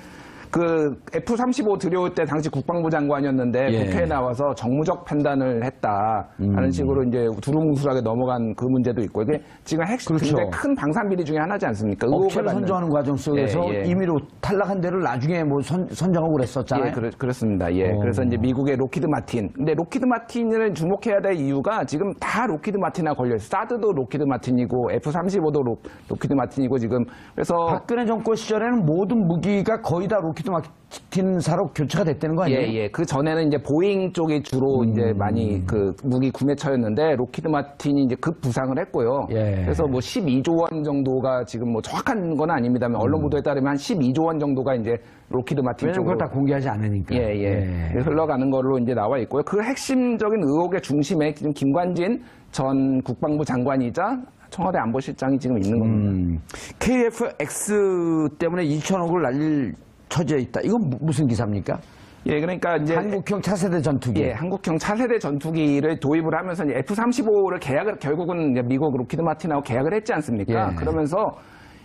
그 F-35 들여올 때 당시 국방부 장관이었는데 예. 국회에 나와서 정무적 판단을 했다 하는 식으로 이제 두루뭉술하게 넘어간 그 문제도 있고 이게 지금 핵심 그렇죠. 굉장히 큰 방산 비리 중에 하나지 않습니까? 업체를 받는. 선정하는 과정 속에서 예, 예. 임의로 탈락한 데를 나중에 뭐 선정하고 그랬었잖아요. 예, 그렇습니다. 예. 그래서 이제 미국의 로키드 마틴. 근데 로키드 마틴을 주목해야 될 이유가 지금 다 로키드 마틴하고 걸려있어요. 사드도 로키드 마틴이고 F-35도 로키드 마틴이고 지금 그래서 박근혜 정권 시절에는 모든 무기가 거의 다 로키드 마틴사로 교체가 됐다는 거 아니에요? 예, 예. 그 전에는 이제 보잉 쪽이 주로 이제 많이 그 무기 구매처였는데 로키드 마틴이 이제 급 부상을 했고요. 예. 그래서 뭐 12조 원 정도가 지금 뭐 정확한 건 아닙니다만 언론 보도에 따르면 한 12조 원 정도가 이제 로키드 마틴 왜냐면 쪽으로 그걸 다 공개하지 않으니까. 예, 예. 흘러가는 걸로 이제 나와 있고요. 그 핵심적인 의혹의 중심에 지금 김관진 전 국방부 장관이자 청와대 안보실장이 지금 있는 겁니다. KF-X 때문에 2천억을 날릴 처지에 있다. 이건 무슨 기사입니까? 예, 그러니까 이제 한국형 차세대 전투기. 예, 한국형 차세대 전투기를 도입을 하면서 이제 F-35를 계약을 결국은 이제 미국 로키드 마틴하고 계약을 했지 않습니까? 예. 그러면서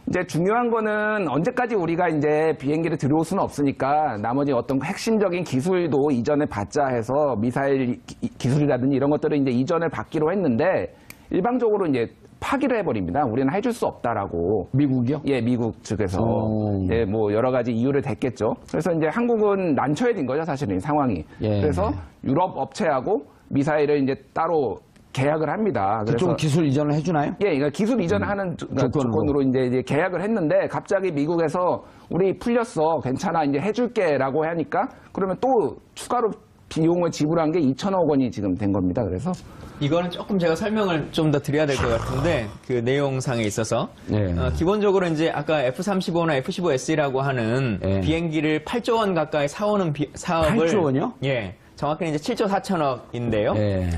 이제 중요한 거는 언제까지 우리가 이제 비행기를 들여올 수는 없으니까 나머지 어떤 핵심적인 기술도 이전에 받자 해서 미사일 기술이라든지 이런 것들을 이제 이전을 받기로 했는데 일방적으로 이제 파기를 해버립니다. 우리는 해줄 수 없다라고. 미국이요? 예, 미국 측에서. 오. 예, 뭐 여러 가지 이유를 댔겠죠. 그래서 이제 한국은 난처해 진 거죠, 사실은 이 상황이. 예. 그래서 유럽 업체하고 미사일을 이제 따로 계약을 합니다. 그쪽 기술 이전을 해주나요? 예, 그러니까 기술 이전을 하는 조건으로 이제 계약을 했는데 갑자기 미국에서 우리 풀렸어, 괜찮아, 이제 해줄게라고 하니까 그러면 또 추가로 비용을 지불한 게 2천억 원이 지금 된 겁니다. 그래서 이거는 조금 제가 설명을 좀 더 드려야 될 것 같은데 그 내용상에 있어서 예. 기본적으로 이제 아까 F-35나 F-15S라고 하는 예. 비행기를 8조 원 가까이 사오는 사업을 8조 원이요? 예, 정확히는 이제 7조 4천억인데요. 예.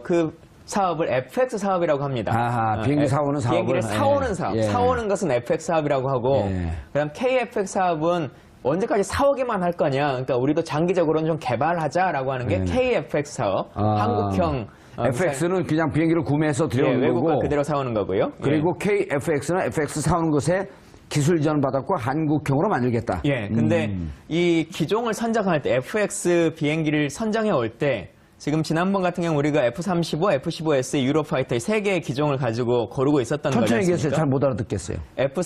그 사업을 FX 사업이라고 합니다. 아하, 비행기 사오는 사업을. 비행기를 사오는 예. 사업. 예. 사오는 것은 FX 사업이라고 하고, 예. 그다음 KFX 사업은 언제까지 사오기만 할 거냐. 그러니까 우리도 장기적으로는 좀 개발하자라고 하는 게 KFX 사업. 아. 한국형 FX는 그냥 비행기를 구매해서 예, 들여오는 외국과 거고. 그대로 사오는 거고요. 그리고 KFX는 FX 사오는 것에 기술 이전 받았고 한국형으로 만들겠다. 예, 근데 이 기종을 선정할 때 FX 비행기를 선정해 올 때 지금 지난번 같은 경우 우리가 F-35, F-15S, 유로파이터 이 세 개의 기종을 가지고 고르고 있었던 거지 천천히 얘기해서 않습니까? 잘 못 알아듣겠어요. F